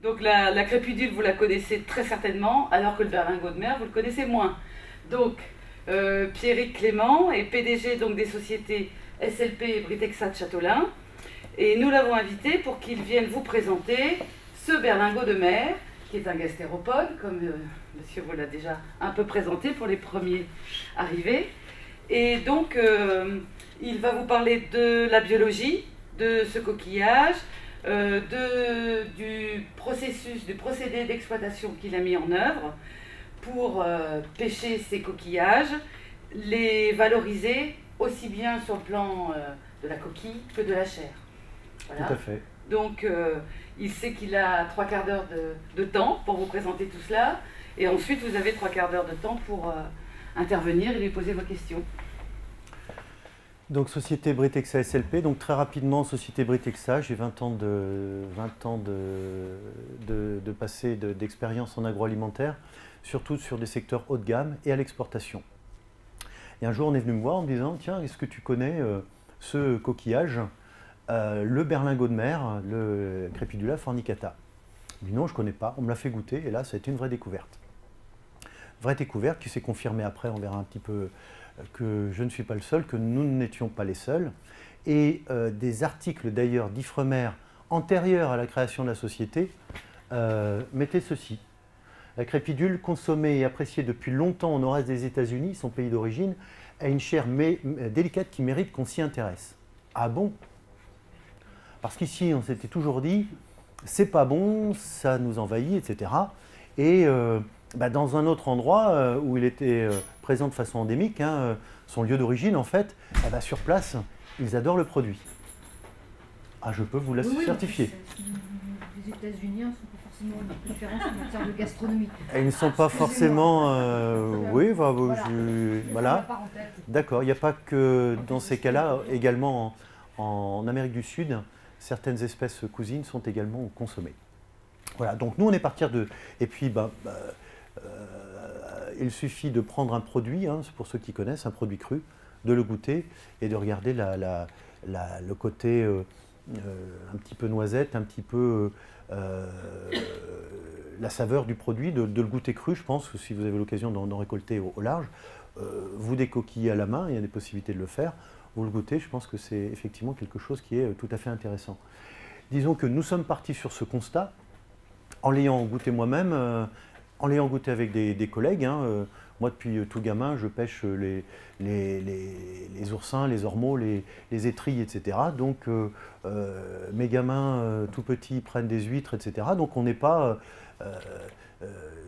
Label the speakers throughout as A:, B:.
A: Donc la crépidule, vous la connaissez très certainement, alors que le berlingot de mer, vous le connaissez moins. Donc Pierrick Clément est PDG donc, des sociétés SLP et Britexat Châteaulin. Et nous l'avons invité pour qu'il vienne vous présenter ce berlingot de mer, qui est un gastéropode, comme monsieur vous l'a déjà un peu présenté pour les premiers arrivés. Et donc, il va vous parler de la biologie de ce coquillage, du procédé d'exploitation qu'il a mis en œuvre pour pêcher ces coquillages, les valoriser aussi bien sur le plan de la coquille que de la chair. Voilà.
B: Tout à fait.
A: Donc, il sait qu'il a 3/4 d'heure de temps pour vous présenter tout cela. Et ensuite, vous avez 3/4 d'heure de temps pour intervenir et lui poser vos questions.
B: Donc, Société Britexa SLP. Donc, très rapidement, Société Britexa, j'ai 20 ans d'expérience en agroalimentaire, surtout sur des secteurs haut de gamme et à l'exportation. Et un jour, on est venu me voir en me disant, tiens, est-ce que tu connais ce coquillage, le berlingot de mer, le Crepidula fornicata? Je dis non, je ne connais pas. On me l'a fait goûter et là, ça a été une vraie découverte. Vraie découverte qui s'est confirmée après, on verra un petit peu que je ne suis pas le seul, que nous n'étions pas les seuls. Et des articles d'ailleurs d'Ifremer antérieurs à la création de la société mettaient ceci. La crépidule, consommée et appréciée depuis longtemps au nord-est des États-Unis, son pays d'origine, a une chair délicate qui mérite qu'on s'y intéresse. Ah bon? Parce qu'ici, on s'était toujours dit, c'est pas bon, ça nous envahit, etc. Et dans un autre endroit où il était présent de façon endémique, hein, son lieu d'origine, en fait, sur place, ils adorent le produit. Ah, je peux vous la certifier.
C: Les États-Unis ne sont pas forcément une préférence en matière de gastronomie.
B: Et ils ne sont pas forcément... oui, voilà. D'accord, il n'y a pas que dans ces cas-là, également en Amérique du Sud, certaines espèces cousines sont également consommées. Voilà, donc nous on est partir de... Et puis, il suffit de prendre un produit, hein, pour ceux qui connaissent, un produit cru, de le goûter et de regarder le côté un petit peu noisette, un petit peu la saveur du produit, de le goûter cru, je pense, que si vous avez l'occasion d'en récolter au large, vous décoquillez à la main, il y a des possibilités de le faire, vous le goûtez, je pense que c'est effectivement quelque chose qui est tout à fait intéressant. Disons que nous sommes partis sur ce constat, en l'ayant goûté moi-même, en l'ayant goûté avec des collègues. Hein, moi, depuis tout gamin, je pêche les oursins, les ormeaux, les étrilles, etc. Donc, mes gamins tout petits prennent des huîtres, etc. Donc, on n'est pas,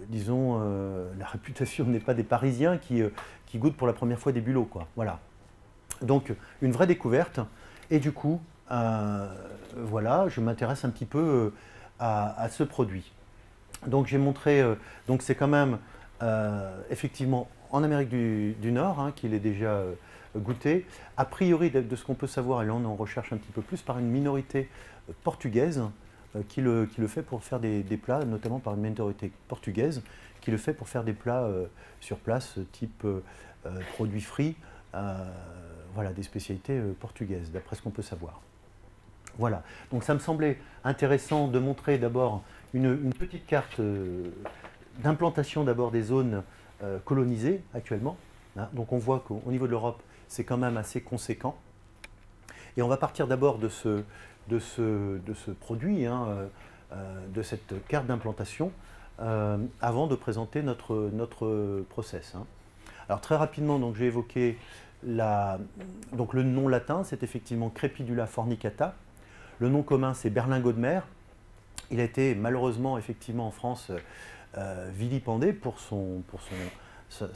B: disons, la réputation n'est pas des Parisiens qui goûtent pour la première fois des bulots, quoi. Voilà. Donc, une vraie découverte. Et du coup, voilà, je m'intéresse un petit peu à ce produit. Donc j'ai montré, donc c'est quand même effectivement en Amérique du Nord hein, qu'il est déjà goûté. A priori de ce qu'on peut savoir, et là on en recherche un petit peu plus, par une minorité portugaise qui le fait pour faire des plats, notamment par une minorité portugaise qui le fait pour faire des plats sur place, type produits frits, voilà, des spécialités portugaises, d'après ce qu'on peut savoir. Voilà, donc ça me semblait intéressant de montrer d'abord une petite carte d'implantation d'abord des zones colonisées actuellement. Hein. Donc on voit qu'au niveau de l'Europe, c'est quand même assez conséquent. Et on va partir d'abord de ce produit, hein, de cette carte d'implantation, avant de présenter notre process. Hein. Alors très rapidement, j'ai évoqué donc le nom latin, c'est effectivement Crepidula fornicata. Le nom commun, c'est berlingot de mer. Il a été malheureusement, effectivement, en France, vilipendé pour sa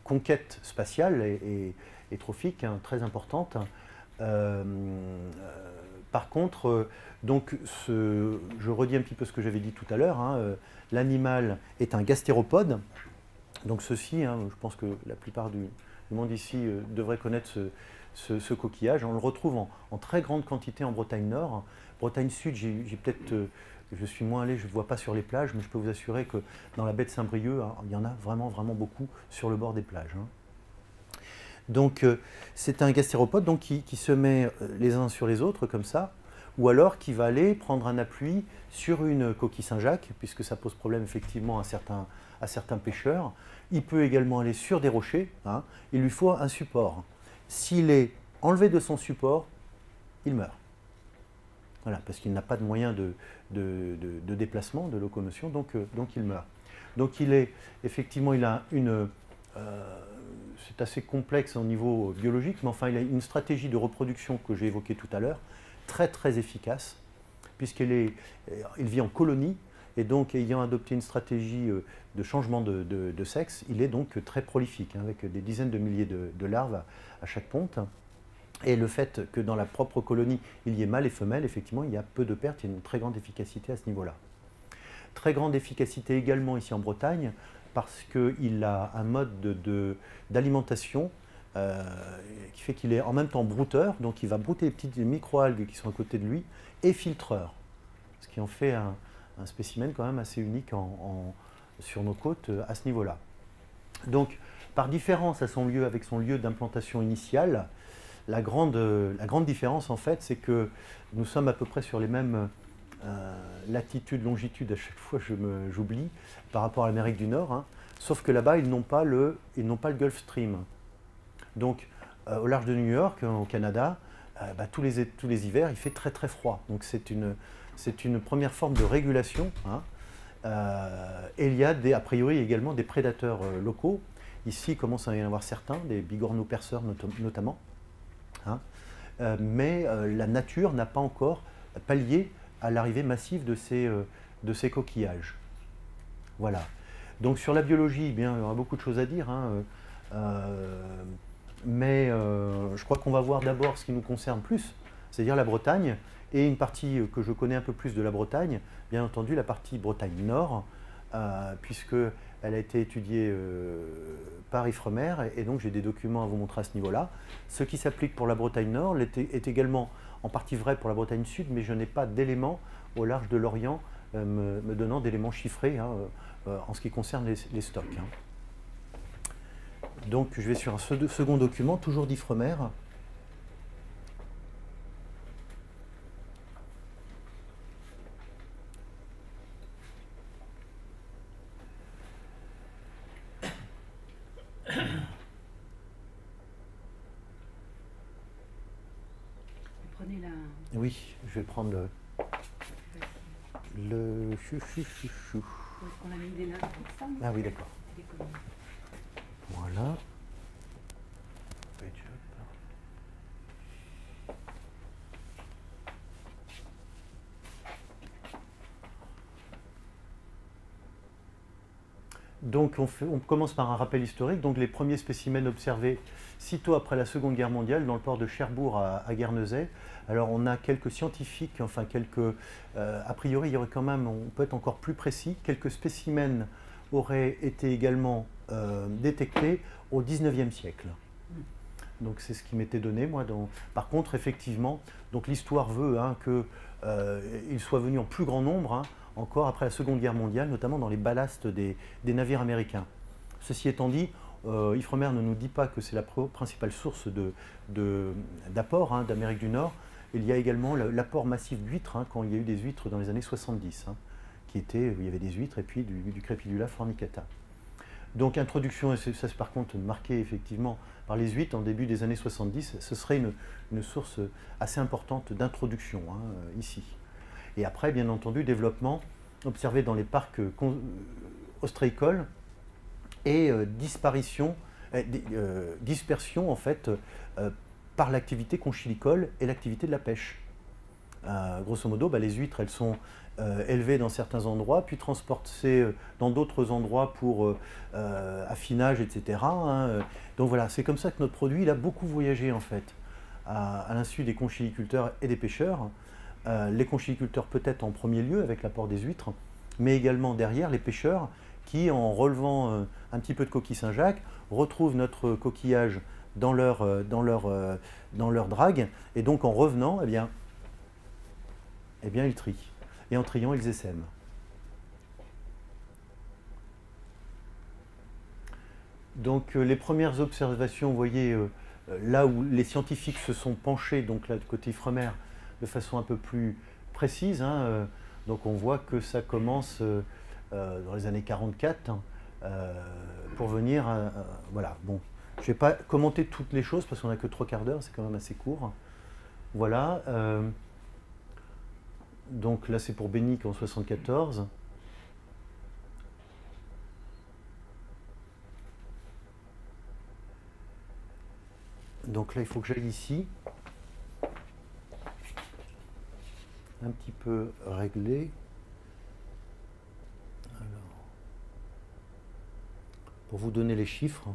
B: conquête spatiale et trophique, hein, très importante. Par contre, je redis un petit peu ce que j'avais dit tout à l'heure, hein, l'animal est un gastéropode. Donc ceci, hein, je pense que la plupart du monde ici devrait connaître ce coquillage. On le retrouve en très grande quantité en Bretagne Nord. Bretagne Sud, je suis moins allé, je ne vois pas sur les plages, mais je peux vous assurer que dans la baie de Saint-Brieuc, hein, il y en a vraiment, vraiment beaucoup sur le bord des plages. Hein. Donc c'est un gastéropode donc, qui se met les uns sur les autres, comme ça. ou alors qui va aller prendre un appui sur une coquille Saint-Jacques, puisque ça pose problème effectivement à certains pêcheurs. Il peut également aller sur des rochers, hein. Il lui faut un support. S'il est enlevé de son support, il meurt. Voilà, parce qu'il n'a pas de moyen de déplacement, de locomotion, donc il meurt. Donc effectivement, il a c'est assez complexe au niveau biologique, mais enfin, il a une stratégie de reproduction que j'ai évoquée tout à l'heure, très très efficace, puisqu'il vit en colonie, et donc ayant adopté une stratégie de changement de sexe, il est donc très prolifique, hein, avec des dizaines de milliers de larves à chaque ponte. Et le fait que dans la propre colonie, il y ait mâle et femelle, effectivement, il y a peu de pertes, il y a une très grande efficacité à ce niveau-là. Très grande efficacité également ici en Bretagne, parce qu'il a un mode d'alimentation qui fait qu'il est en même temps brouteur, donc il va brouter les petites microalgues qui sont à côté de lui, et filtreur, ce qui en fait un spécimen quand même assez unique sur nos côtes à ce niveau-là. Donc, par différence avec son lieu d'implantation initiale, la grande différence, en fait, c'est que nous sommes à peu près sur les mêmes latitudes, longitudes, à chaque fois j'oublie, par rapport à l'Amérique du Nord, hein, sauf que là-bas, ils n'ont pas le Gulf Stream. Donc, au large de New York, au Canada, tous les hivers, il fait très très froid. Donc, c'est une première forme de régulation, hein. Et il y a a priori également des prédateurs locaux. Ici, il commence à y en avoir certains, des bigorneaux-perceurs notamment. Hein. Mais la nature n'a pas encore pallié à l'arrivée massive de ces coquillages. Voilà. Donc sur la biologie, eh bien, il y aura beaucoup de choses à dire, hein. Mais je crois qu'on va voir d'abord ce qui nous concerne plus, c'est-à-dire la Bretagne, et une partie que je connais un peu plus de la Bretagne, bien entendu la partie Bretagne Nord, puisqu'elle a été étudiée par Ifremer, et donc j'ai des documents à vous montrer à ce niveau-là. Ce qui s'applique pour la Bretagne Nord est également en partie vrai pour la Bretagne Sud, mais je n'ai pas d'éléments au large de l'Orient me donnant d'éléments chiffrés, hein, en ce qui concerne les stocks, hein. Donc je vais sur un second document, toujours d'Ifremer. Oui, je vais prendre le chou.
A: On a mis des lames pour ça.
B: Ah oui, d'accord. Voilà. Donc on commence par un rappel historique. Donc les premiers spécimens observés sitôt après la Seconde Guerre mondiale dans le port de Cherbourg à Guernesey. Alors on a quelques scientifiques, enfin a priori il y aurait quand même, on peut être encore plus précis, quelques spécimens auraient été également détectés au XIXe siècle. Donc c'est ce qui m'était donné moi. Par contre effectivement, donc l'histoire veut, hein, qu'ils soient venus en plus grand nombre, hein, encore après la Seconde Guerre mondiale, notamment dans les ballasts des navires américains. Ceci étant dit, Ifremer ne nous dit pas que c'est la principale source d'apport, hein, d'Amérique du Nord. Il y a également l'apport massif d'huîtres, hein, quand il y a eu des huîtres dans les années 70, hein, où il y avait des huîtres et puis du Crepidula fornicata. Donc introduction, et ça c'est par contre marqué effectivement par les huîtres en début des années 70, ce serait une source assez importante d'introduction, hein, ici. Et après, bien entendu, développement observé dans les parcs ostréicoles et dispersion en fait par l'activité conchilicole et l'activité de la pêche. Grosso modo, les huîtres, elles sont élevées dans certains endroits, puis transportées dans d'autres endroits pour affinage, etc. Hein. Donc voilà, c'est comme ça que notre produit il a beaucoup voyagé en fait, à l'insu des conchiliculteurs et des pêcheurs. Les conchiliculteurs peut-être en premier lieu avec l'apport des huîtres, mais également derrière les pêcheurs qui, en relevant un petit peu de coquille Saint-Jacques, retrouvent notre coquillage dans leur drague, et donc en revenant, eh bien ils trient. Et en triant, ils essaiment. Donc les premières observations, vous voyez, là où les scientifiques se sont penchés, donc là de côté Ifremer, de façon un peu plus précise, hein, donc on voit que ça commence dans les années 44, hein, pour venir à, voilà, bon. Je ne vais pas commenter toutes les choses parce qu'on n'a que 3/4 d'heure, c'est quand même assez court. Voilà. Donc là, c'est pour Bénic en 74. Donc là, il faut que j'aille ici. Un petit peu régler. Alors, pour vous donner les chiffres.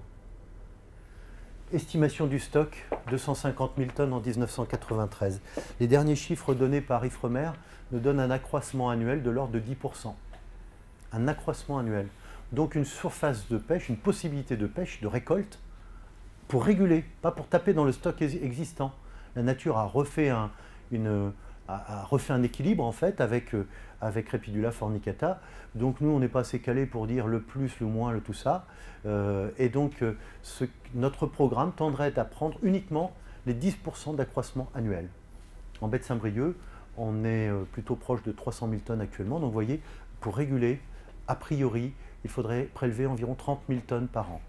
B: Estimation du stock, 250 000 tonnes en 1993. Les derniers chiffres donnés par Ifremer nous donnent un accroissement annuel de l'ordre de 10%. Un accroissement annuel. Donc une surface de pêche, une possibilité de pêche, de récolte, pour réguler, pas pour taper dans le stock existant. La nature a refait un équilibre en fait avec Crepidula fornicata. Donc nous, on n'est pas assez calé pour dire le plus, le moins, le tout ça. Et donc notre programme tendrait à prendre uniquement les 10% d'accroissement annuel. En baie de Saint-Brieuc, on est plutôt proche de 300 000 tonnes actuellement. Donc vous voyez, pour réguler, a priori, il faudrait prélever environ 30 000 tonnes par an.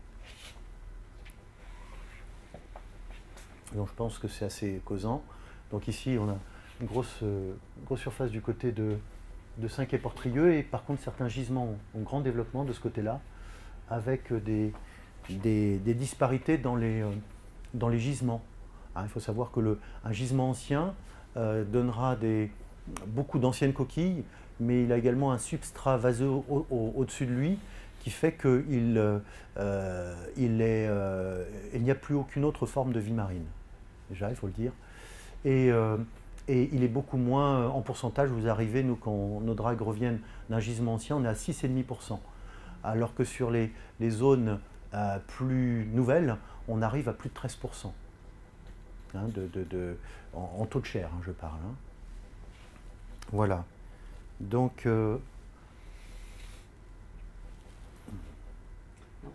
B: Donc je pense que c'est assez causant. Donc ici, on a une grosse surface du côté de Saint-Quay-Portrieux, et par contre certains gisements ont grand développement de ce côté-là, avec des disparités dans les gisements. Hein, il faut savoir que un gisement ancien donnera beaucoup d'anciennes coquilles, mais il a également un substrat vaseux au-dessus de lui qui fait qu'il n'y a plus aucune autre forme de vie marine. Déjà, il faut le dire. Et il est beaucoup moins en pourcentage. Vous arrivez, nous, quand nos dragues reviennent d'un gisement ancien, on est à 6,5%. Alors que sur les zones plus nouvelles, on arrive à plus de 13%. Hein, en taux de chair, hein, je parle. Hein. Voilà. Donc...
A: non,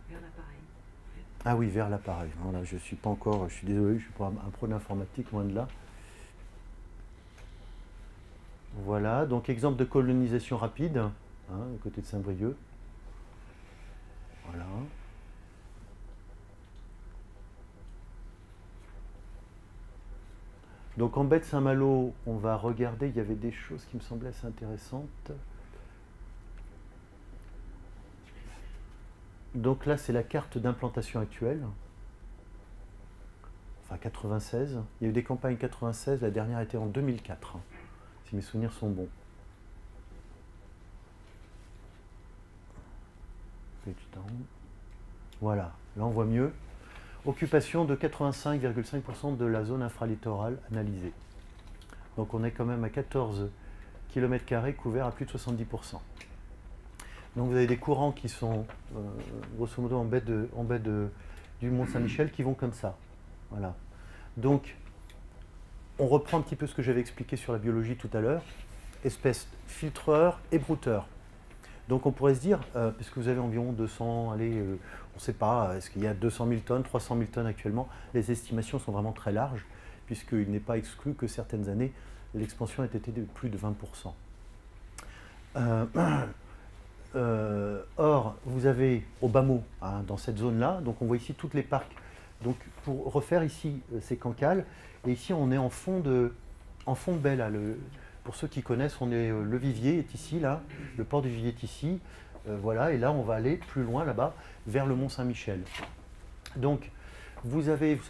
A: vers l'appareil.
B: Ah oui, vers l'appareil. Voilà, je suis désolé, je ne suis pas un pro d'informatique, loin de là. Voilà, donc exemple de colonisation rapide, hein, à côté de Saint-Brieuc. Voilà. Donc en baie de Saint-Malo, on va regarder, il y avait des choses qui me semblaient assez intéressantes. Donc là, c'est la carte d'implantation actuelle. Enfin, 96. Il y a eu des campagnes 96, la dernière était en 2004, hein, si mes souvenirs sont bons. Voilà, là on voit mieux. Occupation de 85,5% de la zone infralittorale analysée. Donc on est quand même à 14 km² couverts à plus de 70%. Donc vous avez des courants qui sont grosso modo en baie du Mont-Saint-Michel qui vont comme ça. Voilà. Donc on reprend un petit peu ce que j'avais expliqué sur la biologie tout à l'heure. Espèces filtreurs et brouteurs. Donc on pourrait se dire, puisque vous avez environ 200, allez, on ne sait pas, est-ce qu'il y a 200 000 tonnes, 300 000 tonnes actuellement? Les estimations sont vraiment très larges, puisqu'il n'est pas exclu que certaines années, l'expansion ait été de plus de 20%. Or, vous avez au bas mot, hein, dans cette zone-là, donc on voit ici toutes les parcs. Donc pour refaire ici, c'est Cancale, et ici on est en fond de baie, là. Pour ceux qui connaissent, le Vivier est ici, là, le port du Vivier est ici, voilà, et là on va aller plus loin là-bas, vers le Mont-Saint-Michel. Donc, vous savez,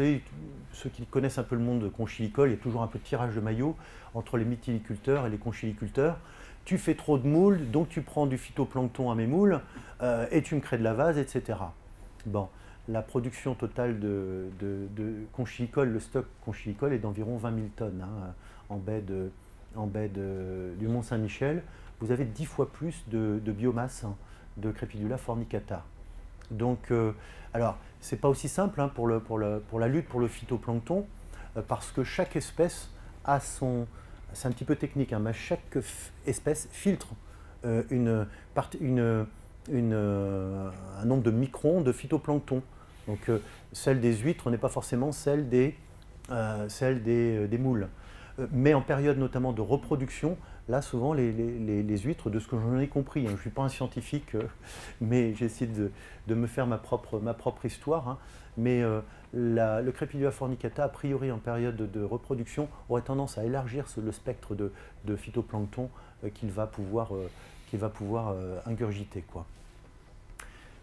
B: ceux qui connaissent un peu le monde conchilicole, il y a toujours un peu de tirage de maillot entre les mytiliculteurs et les conchiliculteurs. Tu fais trop de moules, donc tu prends du phytoplancton à mes moules, et tu me crées de la vase, etc. Bon, la production totale de conchilicole, le stock conchilicole est d'environ 20 000 tonnes, hein, en baie du Mont-Saint-Michel. Vous avez 10 fois plus de biomasse, hein, de Crepidula fornicata. Donc, alors, c'est pas aussi simple, hein, pour la lutte pour le phytoplancton, parce que chaque espèce a son... C'est un petit peu technique, hein, mais chaque espèce filtre un nombre de microns de phytoplancton. Donc, celle des huîtres n'est pas forcément celle des moules. Mais en période notamment de reproduction, là souvent les huîtres, de ce que j'en ai compris, hein, je ne suis pas un scientifique, mais j'essaie de me faire ma propre histoire, hein, mais le Crépidua fornicata, a priori en période de reproduction, aurait tendance à élargir le spectre de phytoplancton qu'il va pouvoir ingurgiter, quoi.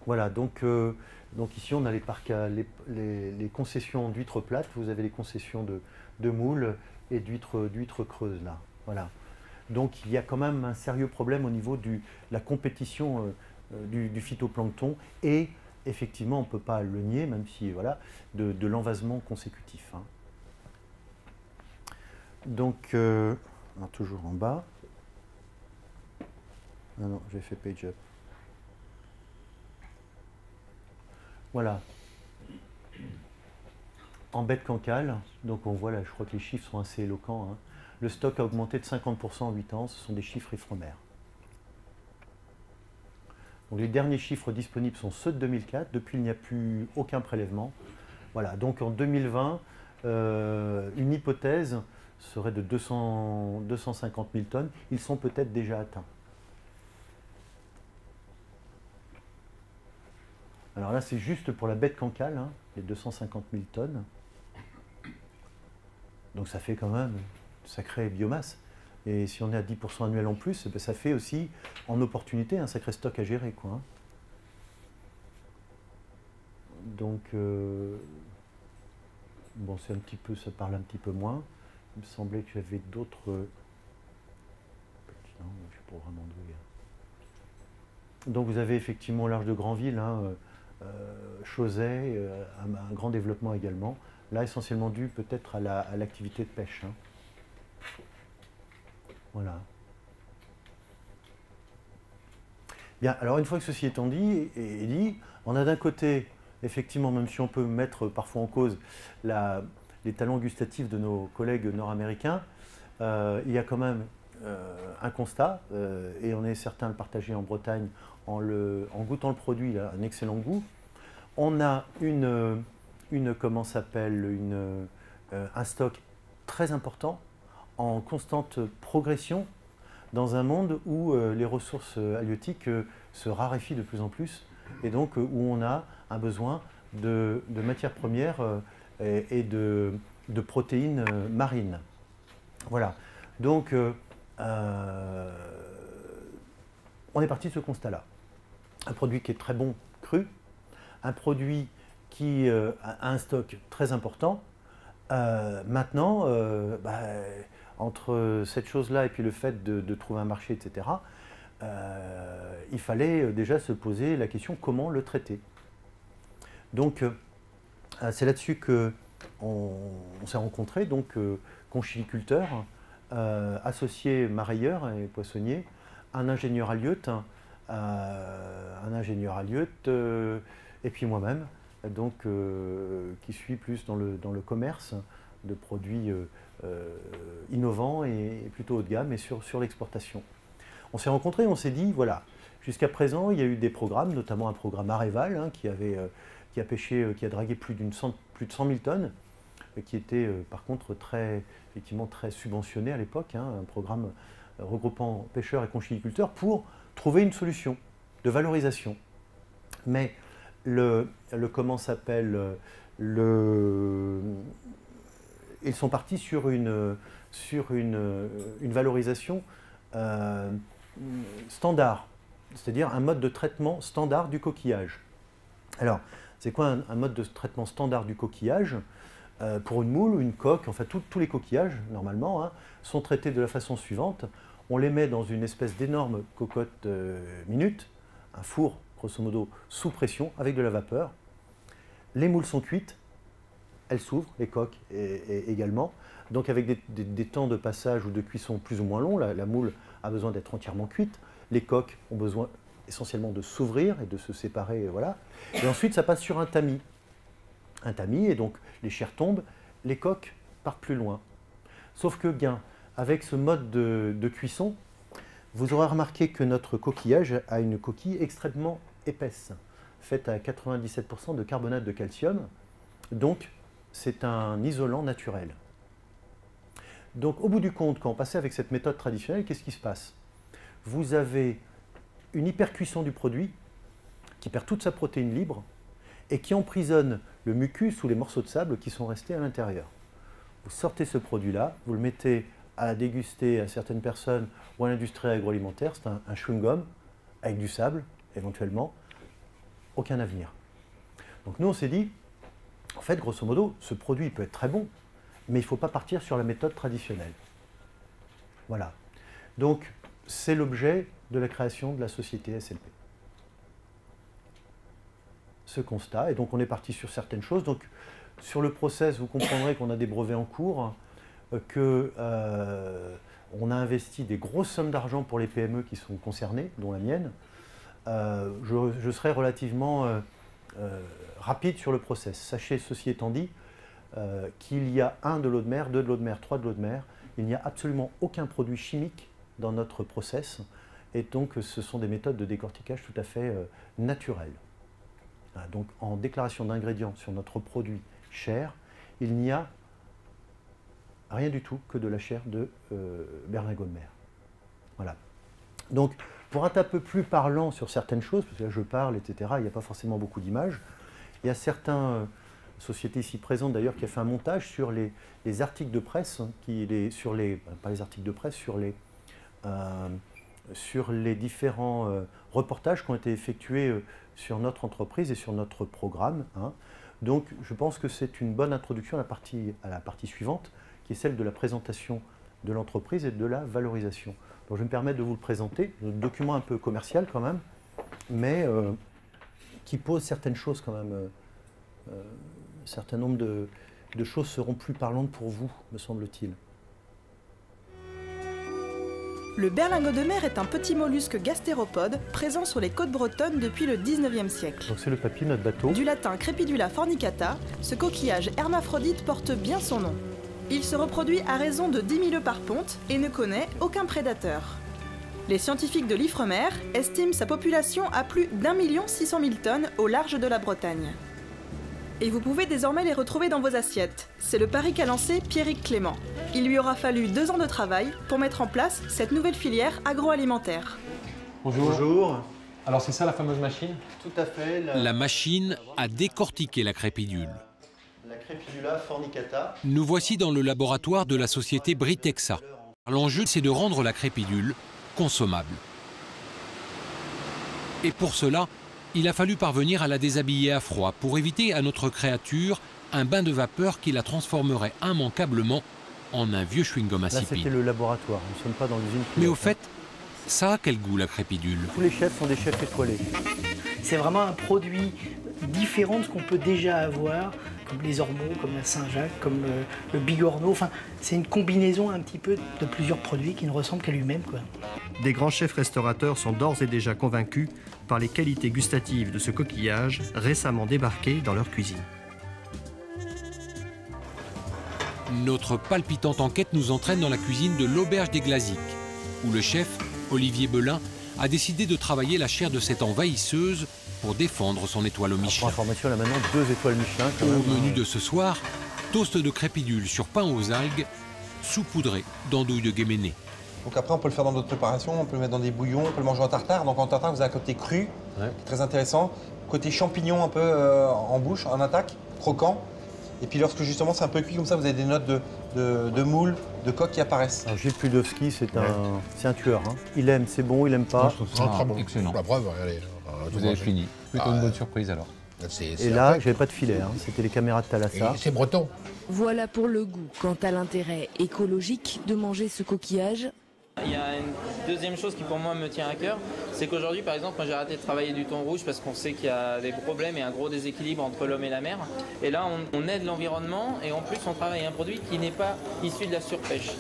B: Voilà, donc ici on a les concessions d'huîtres plates, vous avez les concessions de moules et d'huîtres creuses là. Voilà. Donc il y a quand même un sérieux problème au niveau de la compétition du phytoplancton et effectivement on ne peut pas le nier, même si voilà, de l'envasement consécutif, hein. Donc toujours en bas. Non, j'ai fait page up. Voilà. En bête cancale, donc on voit là, je crois que les chiffres sont assez éloquents, hein. Le stock a augmenté de 50% en 8 ans, ce sont des chiffres éphémères. Donc les derniers chiffres disponibles sont ceux de 2004, depuis il n'y a plus aucun prélèvement. Voilà, donc en 2020, une hypothèse serait de 250 000 tonnes, ils sont peut-être déjà atteints. Alors là, c'est juste pour la bête cancale, hein, les 250 000 tonnes. Donc ça fait quand même une sacrée biomasse. Et si on est à 10% annuel en plus, ben ça fait aussi, en opportunité, un sacré stock à gérer, quoi, hein. Donc, bon, c'est un petit peu, ça parle un petit peu moins. Il me semblait que j'avais d'autres... Non, je suis pas vraiment doué. Donc vous avez effectivement au large de Granville, hein, Chauzet, un grand développement également. Là, essentiellement dû peut-être à l'activité de pêche, hein. Voilà. Bien, alors une fois que ceci étant dit, on a d'un côté, effectivement, même si on peut mettre parfois en cause les talents gustatifs de nos collègues nord-américains, il y a quand même un constat, et on est certain de le partager en Bretagne, en goûtant le produit, il a un excellent goût. On a un stock très important, en constante progression, dans un monde où les ressources halieutiques se raréfient de plus en plus, et donc où on a un besoin de matières premières et de protéines marines. Voilà. Donc, on est parti de ce constat-là. Un produit qui est très bon cru, un produit qui a un stock très important. Maintenant, entre cette chose-là et puis le fait de trouver un marché, etc., il fallait déjà se poser la question comment le traiter. Donc, c'est là-dessus qu'on s'est rencontrés, donc conchiliculteurs, associés marailleurs et poissonniers, un ingénieur halieute, et puis moi-même, donc qui suis plus dans le commerce de produits innovants et plutôt haut de gamme, et sur l'exportation. On s'est rencontrés, on s'est dit, voilà, jusqu'à présent, il y a eu des programmes, notamment un programme Aréval, hein, qui a pêché, qui a dragué plus de 100 000 tonnes, qui était par contre effectivement très subventionné à l'époque, hein, un programme regroupant pêcheurs et conchiliculteurs pour trouver une solution de valorisation. Mais ils sont partis sur une valorisation standard, c'est-à-dire un mode de traitement standard du coquillage. Alors, c'est quoi un mode de traitement standard du coquillage? Pour une moule ou une coque, enfin tous les coquillages, normalement, hein, sont traités de la façon suivante. On les met dans une espèce d'énorme cocotte minute, un four, grosso modo, sous pression, avec de la vapeur. Les moules sont cuites, elles s'ouvrent, les coques également, donc avec des temps de passage ou de cuisson plus ou moins longs. La moule a besoin d'être entièrement cuite, les coques ont besoin essentiellement de s'ouvrir et de se séparer, voilà. Et ensuite, ça passe sur un tamis. Un tamis, et donc les chairs tombent, les coques partent plus loin. Sauf que, bien, avec ce mode de cuisson, vous aurez remarqué que notre coquillage a une coquille extrêmement épaisse, faite à 97% de carbonate de calcium, donc c'est un isolant naturel. Donc au bout du compte, quand on passait avec cette méthode traditionnelle, qu'est-ce qui se passe? Vous avez une hypercuisson du produit qui perd toute sa protéine libre et qui emprisonne le mucus ou les morceaux de sable qui sont restés à l'intérieur. Vous sortez ce produit-là, vous le mettez à déguster à certaines personnes ou à l'industrie agroalimentaire, c'est un chewing-gum avec du sable, éventuellement, aucun avenir. Donc nous on s'est dit, en fait grosso modo, ce produit peut être très bon, mais il ne faut pas partir sur la méthode traditionnelle. Voilà. Donc c'est l'objet de la création de la société SLP. Ce constat, et donc on est parti sur certaines choses. Donc sur le process, vous comprendrez qu'on a des brevets en cours, qu'on a investi des grosses sommes d'argent pour les PME qui sont concernées, dont la mienne. Je serai relativement rapide sur le process. Sachez, ceci étant dit, qu'il y a 1 de l'eau de mer, 2 de l'eau de mer, 3 de l'eau de mer. Il n'y a absolument aucun produit chimique dans notre process, et donc ce sont des méthodes de décortiquage tout à fait naturelles. Donc en déclaration d'ingrédients sur notre produit chair, il n'y a rien du tout que de la chair de berlingot de mer. Voilà. Donc pour être un peu plus parlant sur certaines choses, parce que là je parle, etc., il n'y a pas forcément beaucoup d'images, il y a certaines sociétés ici présentes d'ailleurs qui a fait un montage sur les articles de presse, pas les articles de presse, sur les différents reportages qui ont été effectués sur notre entreprise et sur notre programme. Donc je pense que c'est une bonne introduction à la partie suivante, qui est celle de la présentation de l'entreprise et de la valorisation. Donc je vais me permettre de vous le présenter, un document un peu commercial quand même, mais qui pose certaines choses quand même. Un certain nombre de choses seront plus parlantes pour vous, me semble-t-il.
D: Le berlingot de mer est un petit mollusque gastéropode présent sur les côtes bretonnes depuis le 19e siècle.
B: Donc c'est le papier de notre bateau.
D: Du latin Crepidula fornicata, ce coquillage hermaphrodite porte bien son nom. Il se reproduit à raison de 10 000 œufs par ponte et ne connaît aucun prédateur. Les scientifiques de l'Ifremer estiment sa population à plus d'1 600 000 tonnes au large de la Bretagne. Et vous pouvez désormais les retrouver dans vos assiettes. C'est le pari qu'a lancé Pierrick Clément. Il lui aura fallu 2 ans de travail pour mettre en place cette nouvelle filière agroalimentaire.
E: Bonjour.
B: Bonjour.
E: Alors c'est ça la fameuse machine?
B: Tout à fait.
F: La machine a décortiqué la crépidule.
B: La Crepidula fornicata.
F: Nous voici dans le laboratoire de la société Britexa. L'enjeu, c'est de rendre la crépidule consommable. Et pour cela, il a fallu parvenir à la déshabiller à froid pour éviter à notre créature un bain de vapeur qui la transformerait immanquablement en un vieux chewing-gum
B: Là,
F: insipide.
B: c'était le laboratoire, nous ne sommes pas dans l'usine.
F: Mais au fait, ça a quel goût la crépidule?
B: Tous les chefs sont des chefs étoilés.
G: C'est vraiment un produit différent de ce qu'on peut déjà avoir, comme les ormeaux, comme la Saint-Jacques, comme le bigorneau. Enfin, c'est une combinaison un petit peu de plusieurs produits qui ne ressemblent qu'à lui-même, quoi.
H: Des grands chefs restaurateurs sont d'ores et déjà convaincus par les qualités gustatives de ce coquillage récemment débarqué dans leur cuisine.
F: Notre palpitante enquête nous entraîne dans la cuisine de l'Auberge des Glaziques, où le chef, Olivier Belin, a décidé de travailler la chair de cette envahisseuse pour défendre son étoile au
B: Pour
F: Michelin.
B: information, là maintenant 2 étoiles Michelin quand
F: Au
B: même.
F: menu de ce soir, toast de crépidule sur pain aux algues, saupoudré d'andouille de guéméné.
I: Donc après, on peut le faire dans d'autres préparations, on peut le mettre dans des bouillons, on peut le manger en tartare. Donc en tartare, vous avez un côté cru, qui est très intéressant. Côté champignon un peu en bouche, en attaque, croquant. Et puis lorsque justement c'est un peu cuit comme ça, vous avez des notes de moule, de coque qui apparaissent.
B: Alors, Gilles Pudowski, c'est un tueur. Il aime, c'est bon, il aime pas.
J: Très bon.
E: Excellent.
J: La preuve, allez.
E: Vous avez fini. Plutôt une bonne surprise alors.
B: Et là, j'avais pas de filet, c'était les caméras de Thalassa.
J: C'est breton.
K: Voilà pour le goût. Quant à l'intérêt écologique de manger ce coquillage,
L: il y a une deuxième chose qui pour moi me tient à cœur, c'est qu'aujourd'hui par exemple moi j'ai arrêté de travailler du thon rouge parce qu'on sait qu'il y a des problèmes et un gros déséquilibre entre l'homme et la mer. Et là on aide l'environnement et en plus on travaille un produit qui n'est pas issu de la surpêche.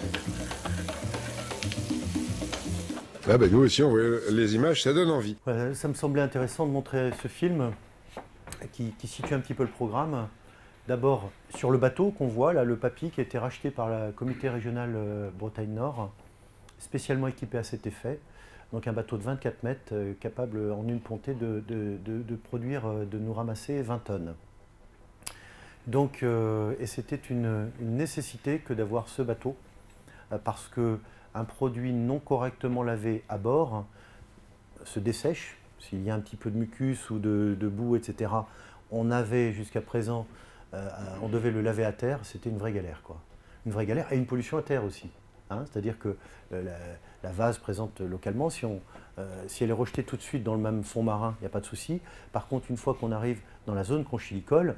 J: Ah ben nous aussi on voit les images, ça donne envie.
B: Voilà, ça me semblait intéressant de montrer ce film qui situe un petit peu le programme. D'abord sur le bateau qu'on voit, là, le papy qui a été racheté par la comité régionale Bretagne Nord, spécialement équipé à cet effet. Donc un bateau de 24 mètres capable en une pontée de produire, de nous ramasser 20 tonnes. Donc, et c'était une nécessité que d'avoir ce bateau parce qu'un produit non correctement lavé à bord se dessèche. S'il y a un petit peu de mucus ou de boue, etc., on avait jusqu'à présent, on devait le laver à terre, c'était une vraie galère, quoi. Une vraie galère et une pollution à terre aussi. Hein, c'est-à-dire que la vase présente localement, si elle est rejetée tout de suite dans le même fond marin, il n'y a pas de souci. Par contre, une fois qu'on arrive dans la zone conchilicole,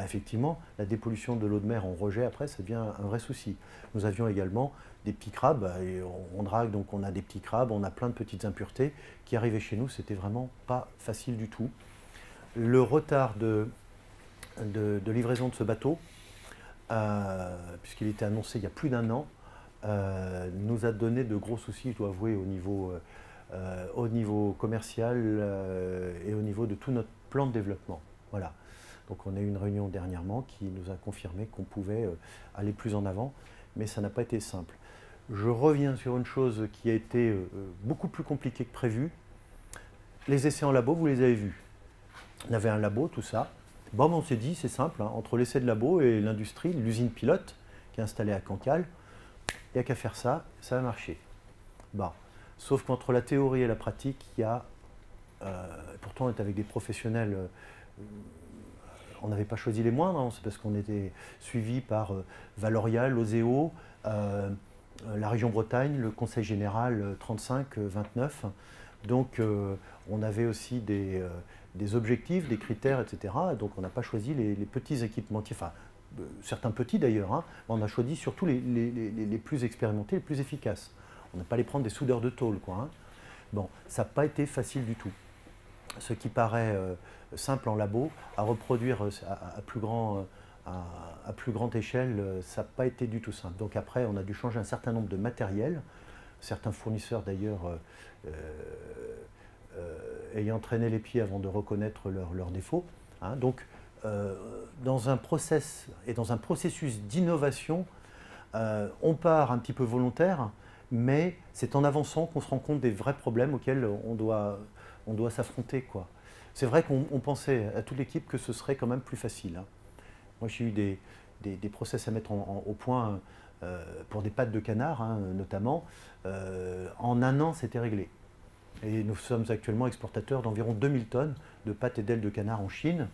B: effectivement, la dépollution de l'eau de mer en rejet, après, ça devient un vrai souci. Nous avions également des petits crabes, et on drague, donc on a des petits crabes, on a plein de petites impuretés qui arrivaient chez nous, c'était vraiment pas facile du tout. Le retard de livraison de ce bateau, puisqu'il était annoncé il y a plus d'1 an, nous a donné de gros soucis, je dois avouer, au niveau commercial et au niveau de tout notre plan de développement. Voilà. Donc on a eu une réunion dernièrement qui nous a confirmé qu'on pouvait aller plus en avant, mais ça n'a pas été simple. Je reviens sur une chose qui a été beaucoup plus compliquée que prévu. Les essais en labo, vous les avez vus. On avait un labo, tout ça. Bon, on s'est dit, c'est simple, hein, entre l'essai de labo et l'industrie, l'usine pilote qui est installée à Cancale, il n'y a qu'à faire ça, ça va marcher. Bon. Sauf qu'entre la théorie et la pratique, il y a... pourtant, on est avec des professionnels... on n'avait pas choisi les moindres, hein, c'est parce qu'on était suivi par Valoria, l'Oseo, la région Bretagne, le Conseil général 35-29. Donc on avait aussi des objectifs, des critères, etc. Donc on n'a pas choisi les petits équipementiers, enfin certains petits d'ailleurs, hein, mais on a choisi surtout les plus expérimentés, les plus efficaces. On n'a pas les prendre des soudeurs de tôle, quoi. Hein. Bon, ça n'a pas été facile du tout. Ce qui paraît simple en labo, à reproduire à plus grande échelle, ça n'a pas été du tout simple. Donc après, on a dû changer un certain nombre de matériels, certains fournisseurs d'ailleurs ayant traîné les pieds avant de reconnaître leurs défauts. Hein. Donc dans un process et dans un processus d'innovation, on part un petit peu volontaire, mais c'est en avançant qu'on se rend compte des vrais problèmes auxquels on doit s'affronter, quoi. C'est vrai qu'on pensait à toute l'équipe que ce serait quand même plus facile. Hein. Moi, j'ai eu des process à mettre au point pour des pâtes de canard, hein, notamment. En 1 an, c'était réglé. Et nous sommes actuellement exportateurs d'environ 2000 tonnes de pâtes et d'ailes de canard en Chine,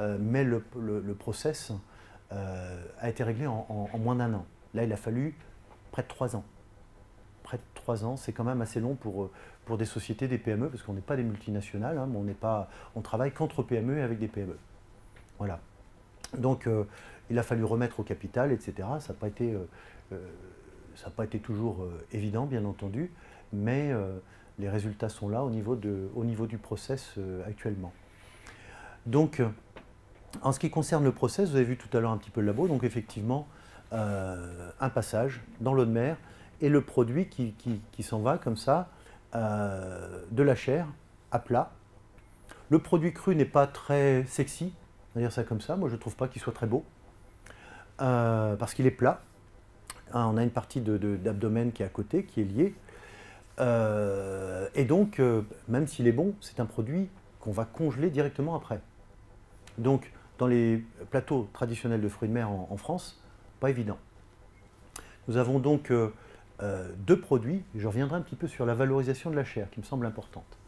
B: mais le process a été réglé en moins d'1 an. Là, il a fallu près de 3 ans. Près de 3 ans, c'est quand même assez long pour des sociétés, des PME, parce qu'on n'est pas des multinationales, hein, mais on travaille qu'entre PME et avec des PME. Voilà. Donc, il a fallu remettre au capital, etc. Ça n'a pas été toujours évident, bien entendu, mais les résultats sont là au niveau du process actuellement. Donc, en ce qui concerne le process, vous avez vu tout à l'heure un petit peu le labo, donc effectivement, un passage dans l'eau de mer, et le produit qui s'en va comme ça, de la chair à plat. Le produit cru n'est pas très sexy, on va dire ça comme ça, moi je ne trouve pas qu'il soit très beau, parce qu'il est plat. Hein, on a une partie d'abdomen qui est à côté, qui est liée, et donc, même s'il est bon, c'est un produit qu'on va congeler directement après. Donc, dans les plateaux traditionnels de fruits de mer en France, pas évident. Nous avons donc 2 produits, et je reviendrai un petit peu sur la valorisation de la chair, qui me semble importante.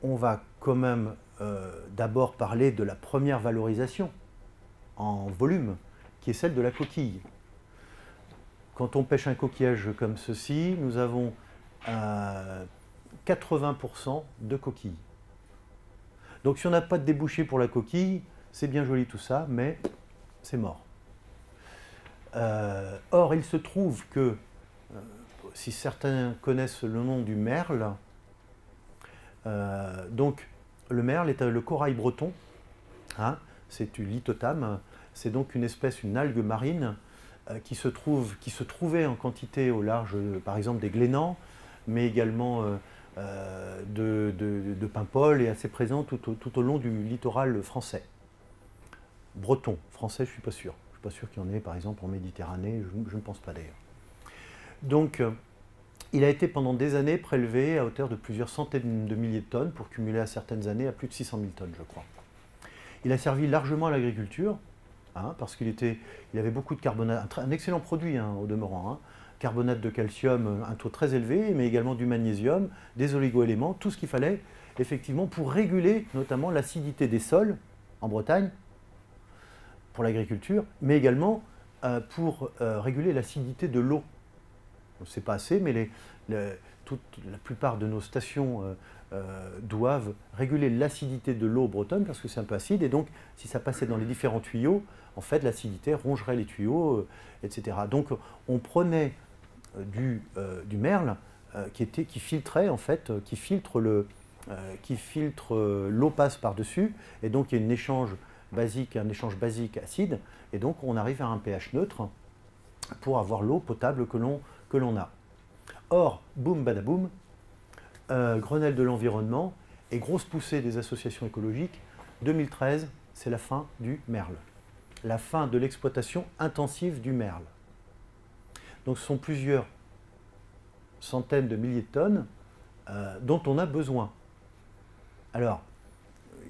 B: On va quand même d'abord parler de la première valorisation en volume, qui est celle de la coquille. Quand on pêche un coquillage comme ceci, nous avons 80% de coquille. Donc si on n'a pas de débouché pour la coquille, c'est bien joli tout ça, mais c'est mort. Or, il se trouve que, si certains connaissent le nom du merle, donc le merle est le corail breton, hein, c'est du lithotame, c'est donc une espèce, une algue marine qui se trouvait en quantité au large, par exemple, des Glénans, mais également de Paimpol et assez présent tout au long du littoral français. Breton, français, je ne suis pas sûr. Je ne suis pas sûr qu'il y en ait, par exemple, en Méditerranée, je ne pense pas d'ailleurs. Donc, il a été pendant des années prélevé à hauteur de plusieurs centaines de milliers de tonnes, pour cumuler à certaines années à plus de 600 000 tonnes, je crois. Il a servi largement à l'agriculture, hein, parce qu'il avait beaucoup de carbonate, un excellent produit, hein, au demeurant, hein, carbonate de calcium, un taux très élevé, mais également du magnésium, des oligoéléments, tout ce qu'il fallait effectivement pour réguler notamment l'acidité des sols en Bretagne, pour l'agriculture, mais également pour réguler l'acidité de l'eau. C'est pas assez, mais la plupart de nos stations doivent réguler l'acidité de l'eau bretonne parce que c'est un peu acide, et donc si ça passait dans les différents tuyaux, en fait l'acidité rongerait les tuyaux, etc. Donc on prenait du merle qui filtrait, en fait, qui filtre l'eau passe par-dessus, et donc il y a un échange basique acide, et donc on arrive à un pH neutre pour avoir l'eau potable que l'on a. Or, boum badaboum, Grenelle de l'environnement et grosse poussée des associations écologiques, 2013, c'est la fin du merle. La fin de l'exploitation intensive du merle. Donc ce sont plusieurs centaines de milliers de tonnes dont on a besoin. Alors,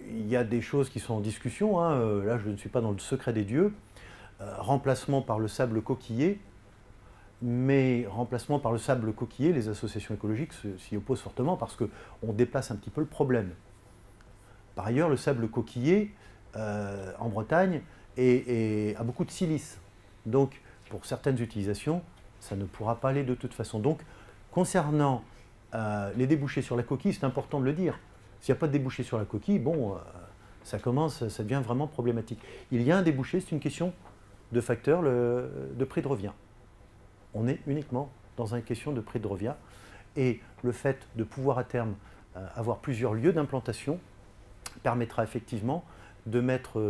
B: il y a des choses qui sont en discussion, hein, là je ne suis pas dans le secret des dieux, remplacement par le sable coquillé, mais remplacement par le sable coquillé, les associations écologiques s'y opposent fortement parce qu'on déplace un petit peu le problème. Par ailleurs, le sable coquillé en Bretagne a beaucoup de silice, donc pour certaines utilisations, ça ne pourra pas aller de toute façon. Donc, concernant les débouchés sur la coquille, c'est important de le dire. S'il n'y a pas de débouché sur la coquille, bon, ça devient vraiment problématique. Il y a un débouché, c'est une question de facteur de prix de revient. On est uniquement dans une question de prix de revient. Et le fait de pouvoir à terme avoir plusieurs lieux d'implantation permettra effectivement de mettre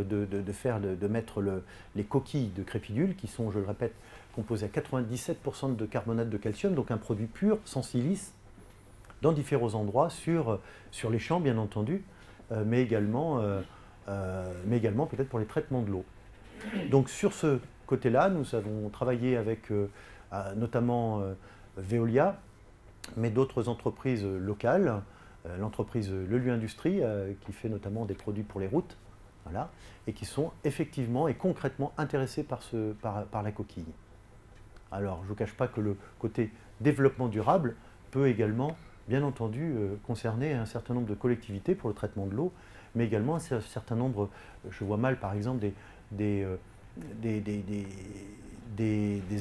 B: les coquilles de crépidule, qui sont, je le répète, composées à 97% de carbonate de calcium, donc un produit pur, sans silice, dans différents endroits, sur les champs bien entendu, mais également peut-être pour les traitements de l'eau. Donc sur ce côté-là, nous avons travaillé avec notamment Veolia, mais d'autres entreprises locales, l'entreprise Lelu Industrie, qui fait notamment des produits pour les routes, voilà, et qui sont effectivement et concrètement intéressés par la coquille. Alors, je ne vous cache pas que le côté développement durable peut également, bien entendu, concerner un certain nombre de collectivités pour le traitement de l'eau, mais également un certain nombre, je vois mal par exemple des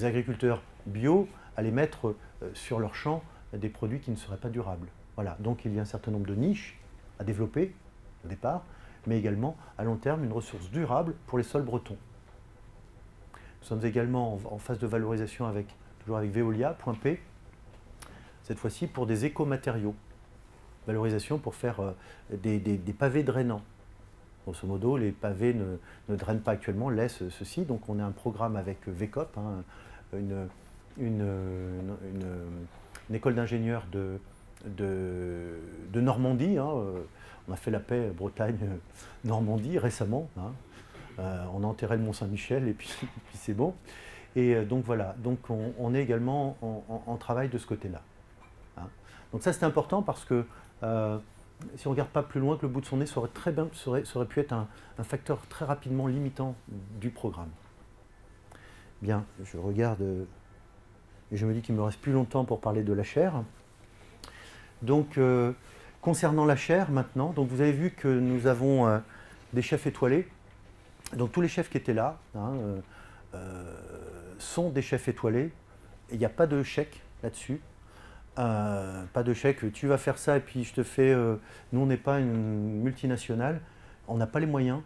B: agriculteurs bio aller mettre sur leur champ des produits qui ne seraient pas durables. Voilà. Donc il y a un certain nombre de niches à développer au départ, mais également à long terme une ressource durable pour les sols bretons. Nous sommes également en phase de valorisation toujours avec Veolia, point P, cette fois-ci pour des écomatériaux. Valorisation pour faire des pavés drainants. Grosso modo, les pavés ne drainent pas actuellement, laissent ceci. Donc on a un programme avec VECOP, hein, une école d'ingénieurs de Normandie. Hein, on a fait la paix Bretagne-Normandie récemment. Hein. On a enterré le Mont-Saint-Michel et puis c'est bon. Et donc voilà, donc on est également en travail de ce côté-là. Hein. Donc ça c'est important parce que si on ne regarde pas plus loin que le bout de son nez, ça aurait pu être un facteur très rapidement limitant du programme. Bien, je regarde et je me dis qu'il ne me reste plus longtemps pour parler de la chair. Donc, concernant la chair maintenant, donc vous avez vu que nous avons des chefs étoilés. Donc tous les chefs qui étaient là sont des chefs étoilés. Il n'y a pas de chèque là-dessus. Pas de chèque, tu vas faire ça et puis je te fais... nous, on n'est pas une multinationale, on n'a pas les moyens.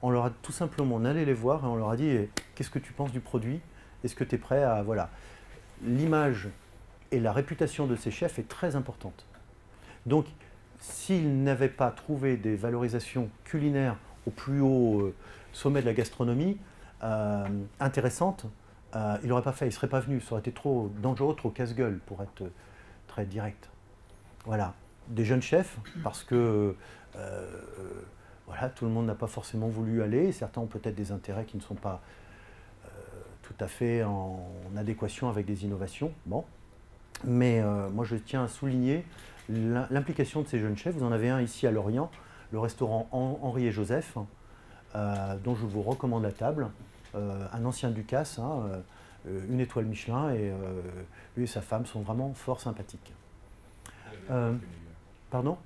B: On leur a tout simplement, on allait les voir et on leur a dit qu'est-ce que tu penses du produit? Est-ce que tu es prêt à... Voilà. L'image et la réputation de ces chefs est très importante. Donc, s'ils n'avaient pas trouvé des valorisations culinaires au plus haut sommet de la gastronomie intéressantes, ils n'auraient pas fait, ils ne seraient pas venus. Ça aurait été trop dangereux, trop casse-gueule pour être très direct. Voilà. Des jeunes chefs, parce que voilà, tout le monde n'a pas forcément voulu aller. Certains ont peut-être des intérêts qui ne sont pas tout à fait en adéquation avec des innovations. Bon. Mais moi, je tiens à souligner l'implication de ces jeunes chefs. Vous en avez un ici à Lorient, le restaurant Henri et Joseph, dont je vous recommande la table. Un ancien Ducasse, hein, une étoile Michelin, et lui et sa femme sont vraiment fort sympathiques. Pardon?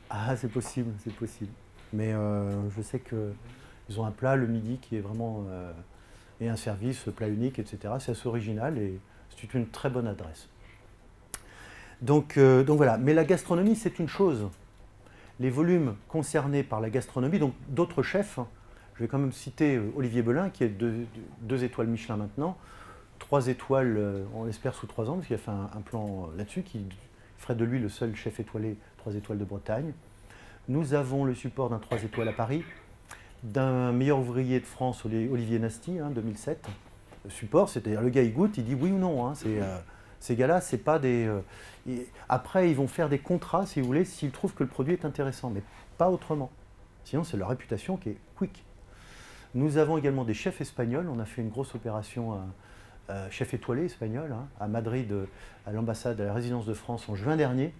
B: Ah, c'est possible, c'est possible. Mais je sais qu'ils ont un plat le midi qui est vraiment... et un service, plat unique, etc. C'est assez original et c'est une très bonne adresse. Donc voilà. Mais la gastronomie, c'est une chose. Les volumes concernés par la gastronomie, donc d'autres chefs, je vais quand même citer Olivier Belin, qui est 2 étoiles Michelin maintenant, 3 étoiles, on espère, sous 3 ans, parce qu'il a fait un plan là-dessus, qui ferait de lui le seul chef étoilé 3 étoiles de Bretagne. Nous avons le support d'un 3 étoiles à Paris, d'un meilleur ouvrier de France, Olivier Nasty, 2007. Le support, c'est-à-dire le gars, il goûte, il dit oui ou non. Ces gars-là, c'est pas des... après, ils vont faire des contrats, si vous voulez, s'ils trouvent que le produit est intéressant, mais pas autrement. Sinon, c'est leur réputation qui est quick. Nous avons également des chefs espagnols. On a fait une grosse opération chef étoilé espagnol à Madrid, à l'ambassade, à la résidence de France en juin dernier.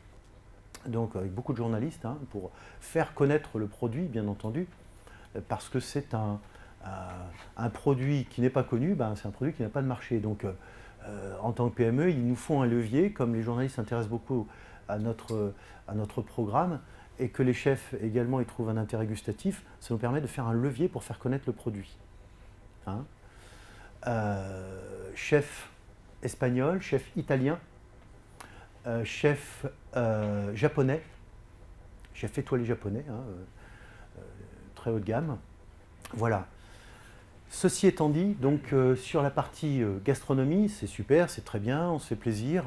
B: Donc, avec beaucoup de journalistes, pour faire connaître le produit, bien entendu, parce que c'est un produit qui n'est pas connu, c'est un produit qui n'a pas de marché. Donc, en tant que PME, ils nous font un levier, comme les journalistes s'intéressent beaucoup à notre programme, et que les chefs également y trouvent un intérêt gustatif, ça nous permet de faire un levier pour faire connaître le produit. Chef espagnol, chef italien, chef japonais, chef étoilé japonais, très haut de gamme. Voilà. Ceci étant dit, donc sur la partie gastronomie, c'est super, c'est très bien, on se fait plaisir.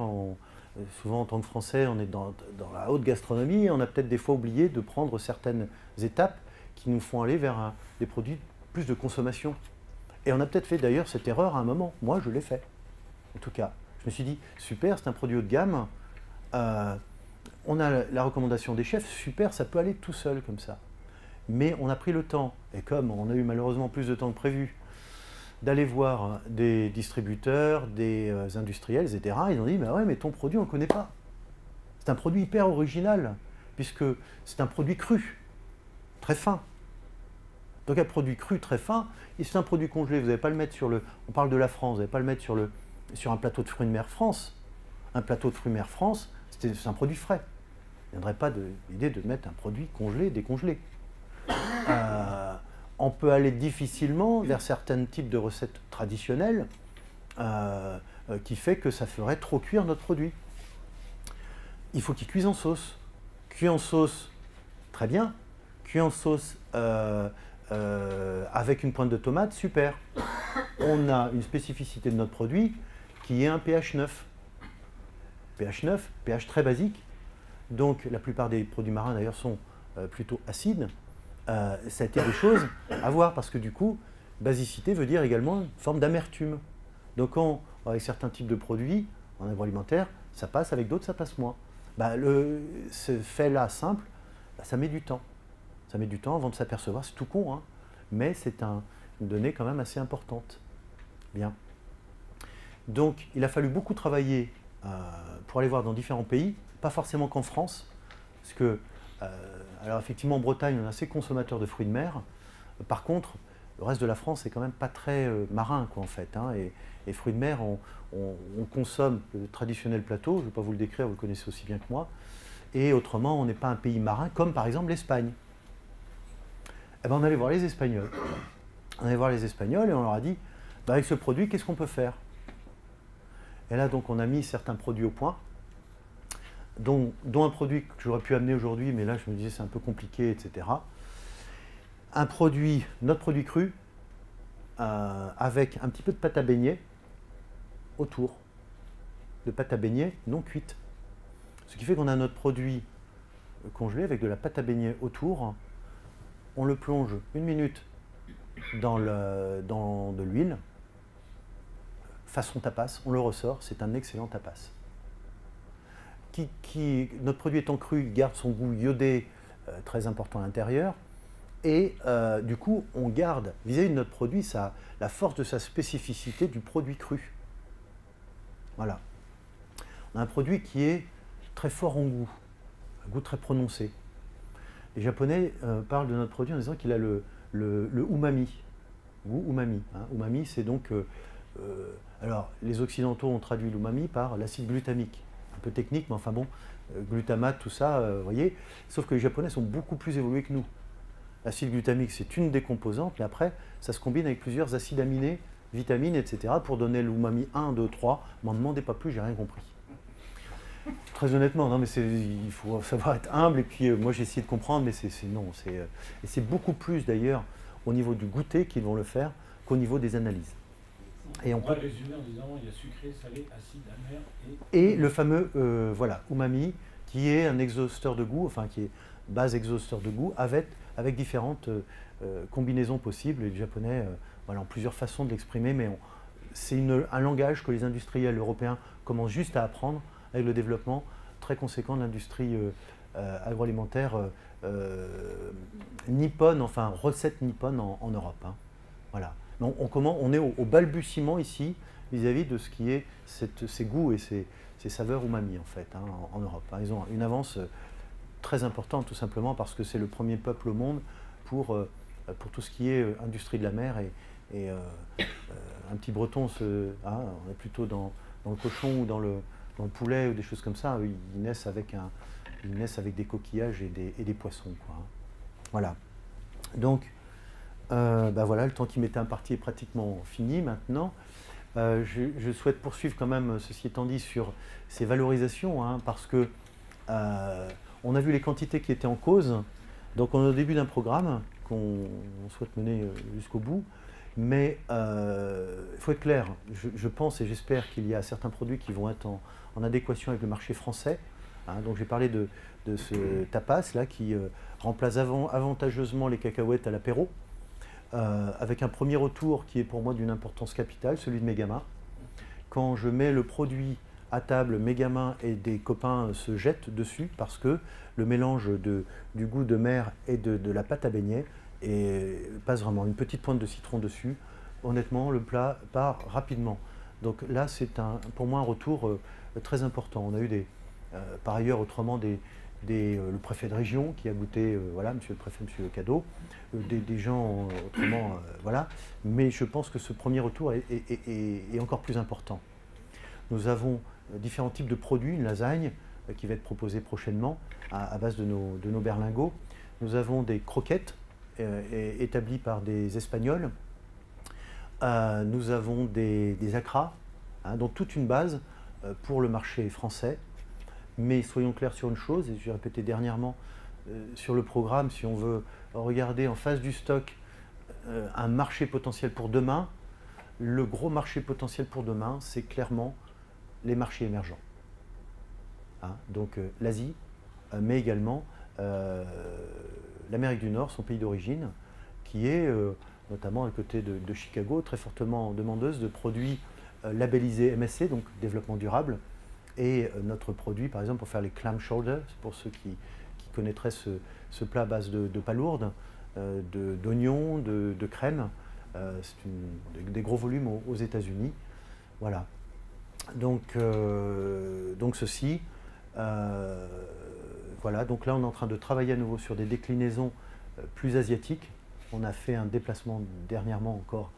B: Souvent en tant que Français, on est dans la haute gastronomie, on a peut-être des fois oublié de prendre certaines étapes qui nous font aller vers des produits plus de consommation. Et on a peut-être fait d'ailleurs cette erreur à un moment. Moi, je l'ai fait. En tout cas, je me suis dit, super, c'est un produit haut de gamme. On a la recommandation des chefs, super, ça peut aller tout seul comme ça. Mais on a pris le temps, et comme on a eu malheureusement plus de temps que prévu, d'aller voir des distributeurs, des industriels, etc. Ils ont dit, bah ouais, mais ton produit, on ne le connaît pas. C'est un produit hyper original, puisque c'est un produit cru, très fin. Donc un produit cru, très fin, et c'est un produit congelé, vous n'allez pas le mettre sur le... On parle de la France, vous n'allez pas le mettre sur un plateau de fruits de mer France. Un plateau de fruits de mer France, c'est un produit frais. Il n'y viendrait pas l'idée de mettre un produit congelé, décongelé. On peut aller difficilement vers certains types de recettes traditionnelles qui fait que ça ferait trop cuire notre produit. Il faut qu'il cuise en sauce. Cuit en sauce, très bien. Cuit en sauce avec une pointe de tomate, super. On a une spécificité de notre produit qui est un pH 9. pH 9, pH très basique. Donc la plupart des produits marins d'ailleurs sont plutôt acides. Ça a été des choses à voir parce que du coup, basicité veut dire également une forme d'amertume. Donc avec certains types de produits en agroalimentaire, ça passe, avec d'autres ça passe moins. Ce fait-là simple, ça met du temps. Ça met du temps avant de s'apercevoir, c'est tout con, mais c'est une donnée quand même assez importante. Bien. Donc il a fallu beaucoup travailler pour aller voir dans différents pays, pas forcément qu'en France, parce que alors effectivement, en Bretagne, on est assez consommateur de fruits de mer. Par contre, le reste de la France n'est quand même pas très marin, quoi, en fait. Et fruits de mer, on consomme le traditionnel plateau, je ne vais pas vous le décrire, vous le connaissez aussi bien que moi. Et autrement, on n'est pas un pays marin, comme par exemple l'Espagne. Eh ben, on allait voir les Espagnols. On allait voir les Espagnols et on leur a dit, avec ce produit, qu'est-ce qu'on peut faire? Et là, donc, on a mis certains produits au point. Dont un produit que j'aurais pu amener aujourd'hui, mais là je me disais c'est un peu compliqué, etc. Notre produit cru, avec un petit peu de pâte à beignet autour, de pâte à beignet non cuite. Ce qui fait qu'on a notre produit congelé avec de la pâte à beignet autour, on le plonge 1 minute dans de l'huile, façon tapas, on le ressort, c'est un excellent tapas. Notre produit étant cru, il garde son goût iodé très important à l'intérieur. Et du coup, on garde, vis-à-vis de notre produit, la force de sa spécificité du produit cru. Voilà. On a un produit qui est très fort en goût, un goût très prononcé. Les Japonais parlent de notre produit en disant qu'il a le umami. goût umami. Hein. Umami, c'est donc... alors, les Occidentaux ont traduit l'umami par l'acide glutamique. Un peu technique, mais enfin bon, glutamate, tout ça, vous voyez. Sauf que les Japonais sont beaucoup plus évolués que nous. L'acide glutamique, c'est une des composantes, mais après, ça se combine avec plusieurs acides aminés, vitamines, etc., pour donner l'umami 1, 2, 3. M'en demandez pas plus, j'ai rien compris. Très honnêtement, non, mais il faut savoir être humble, et puis moi j'ai essayé de comprendre, mais et c'est beaucoup plus d'ailleurs au niveau du goûter qu'ils vont le faire qu'au niveau des analyses. Et on peut
M: résumer en disant il y a sucré, salé, acide, amer
B: et le fameux voilà, umami, qui est un exhausteur de goût, enfin qui est base exhausteur de goût, avec différentes combinaisons possibles. Les Japonais voilà, ont plusieurs façons de l'exprimer, mais c'est un langage que les industriels européens commencent juste à apprendre avec le développement très conséquent de l'industrie agroalimentaire nippone, enfin recette nippone en Europe. Hein. Voilà. Donc on est au balbutiement ici vis-à-vis de ce qui est ces goûts et ces saveurs umami en fait hein, en Europe. Hein. Ils ont une avance très importante tout simplement parce que c'est le premier peuple au monde pour tout ce qui est industrie de la mer et un petit breton, on est plutôt dans le cochon ou dans le poulet ou des choses comme ça, ils naissent avec des coquillages et des poissons. Quoi, hein. Voilà. Donc, voilà, le temps qui m'était imparti est pratiquement fini maintenant. Je souhaite poursuivre quand même, ceci étant dit, sur ces valorisations, hein, parce que on a vu les quantités qui étaient en cause. Donc, on est au début d'un programme qu'on souhaite mener jusqu'au bout. Mais il faut être clair, je pense et j'espère qu'il y a certains produits qui vont être en adéquation avec le marché français. Hein, donc j'ai parlé de ce tapas là qui remplace avantageusement les cacahuètes à l'apéro, avec un premier retour qui est pour moi d'une importance capitale, celui de Megama. Quand je mets le produit à table, Megama et des copains se jettent dessus parce que le mélange du goût de mer et de la pâte à beignets et passe vraiment une petite pointe de citron dessus. Honnêtement, le plat part rapidement. Donc là, c'est pour moi un retour très important. On a eu par ailleurs autrement le préfet de région qui a goûté, voilà, monsieur le préfet, monsieur le cadeau, des gens autrement, voilà. Mais je pense que ce premier retour est encore plus important. Nous avons différents types de produits, une lasagne qui va être proposée prochainement à base de nos berlingots. Nous avons des croquettes établis par des Espagnols. Nous avons des acras, hein, donc toute une base pour le marché français. Mais soyons clairs sur une chose, et j'ai répété dernièrement sur le programme, si on veut regarder en face du stock un marché potentiel pour demain, le gros marché potentiel pour demain, c'est clairement les marchés émergents. Hein, donc l'Asie, mais également l'Amérique du Nord, son pays d'origine, qui est, notamment à côté de Chicago, très fortement demandeuse de produits labellisés MSC, donc développement durable, et notre produit, par exemple, pour faire les clam shoulders, pour ceux qui connaîtraient ce plat à base de palourdes, d'oignons, de crème, c'est des gros volumes aux États-Unis. Voilà. Donc ceci, voilà, donc là on est en train de travailler à nouveau sur des déclinaisons plus asiatiques. On a fait un déplacement dernièrement encore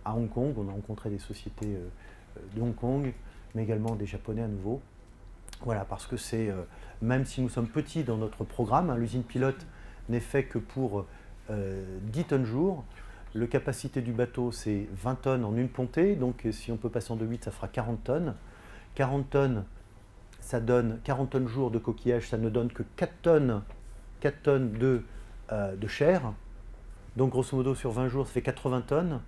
B: à Hong Kong, on a rencontré des sociétés de Hong Kong, mais également des Japonais à nouveau. Voilà, parce que c'est, même si nous sommes petits dans notre programme, hein, l'usine pilote n'est fait que pour 10 tonnes jour. Le capacité du bateau, c'est 20 tonnes en une pontée, donc si on peut passer en 2/8, ça fera 40 tonnes. 40 tonnes, ça donne 40 tonnes jour de coquillage, ça ne donne que 4 tonnes de chair. Donc grosso modo, sur 20 jours, ça fait 80 tonnes.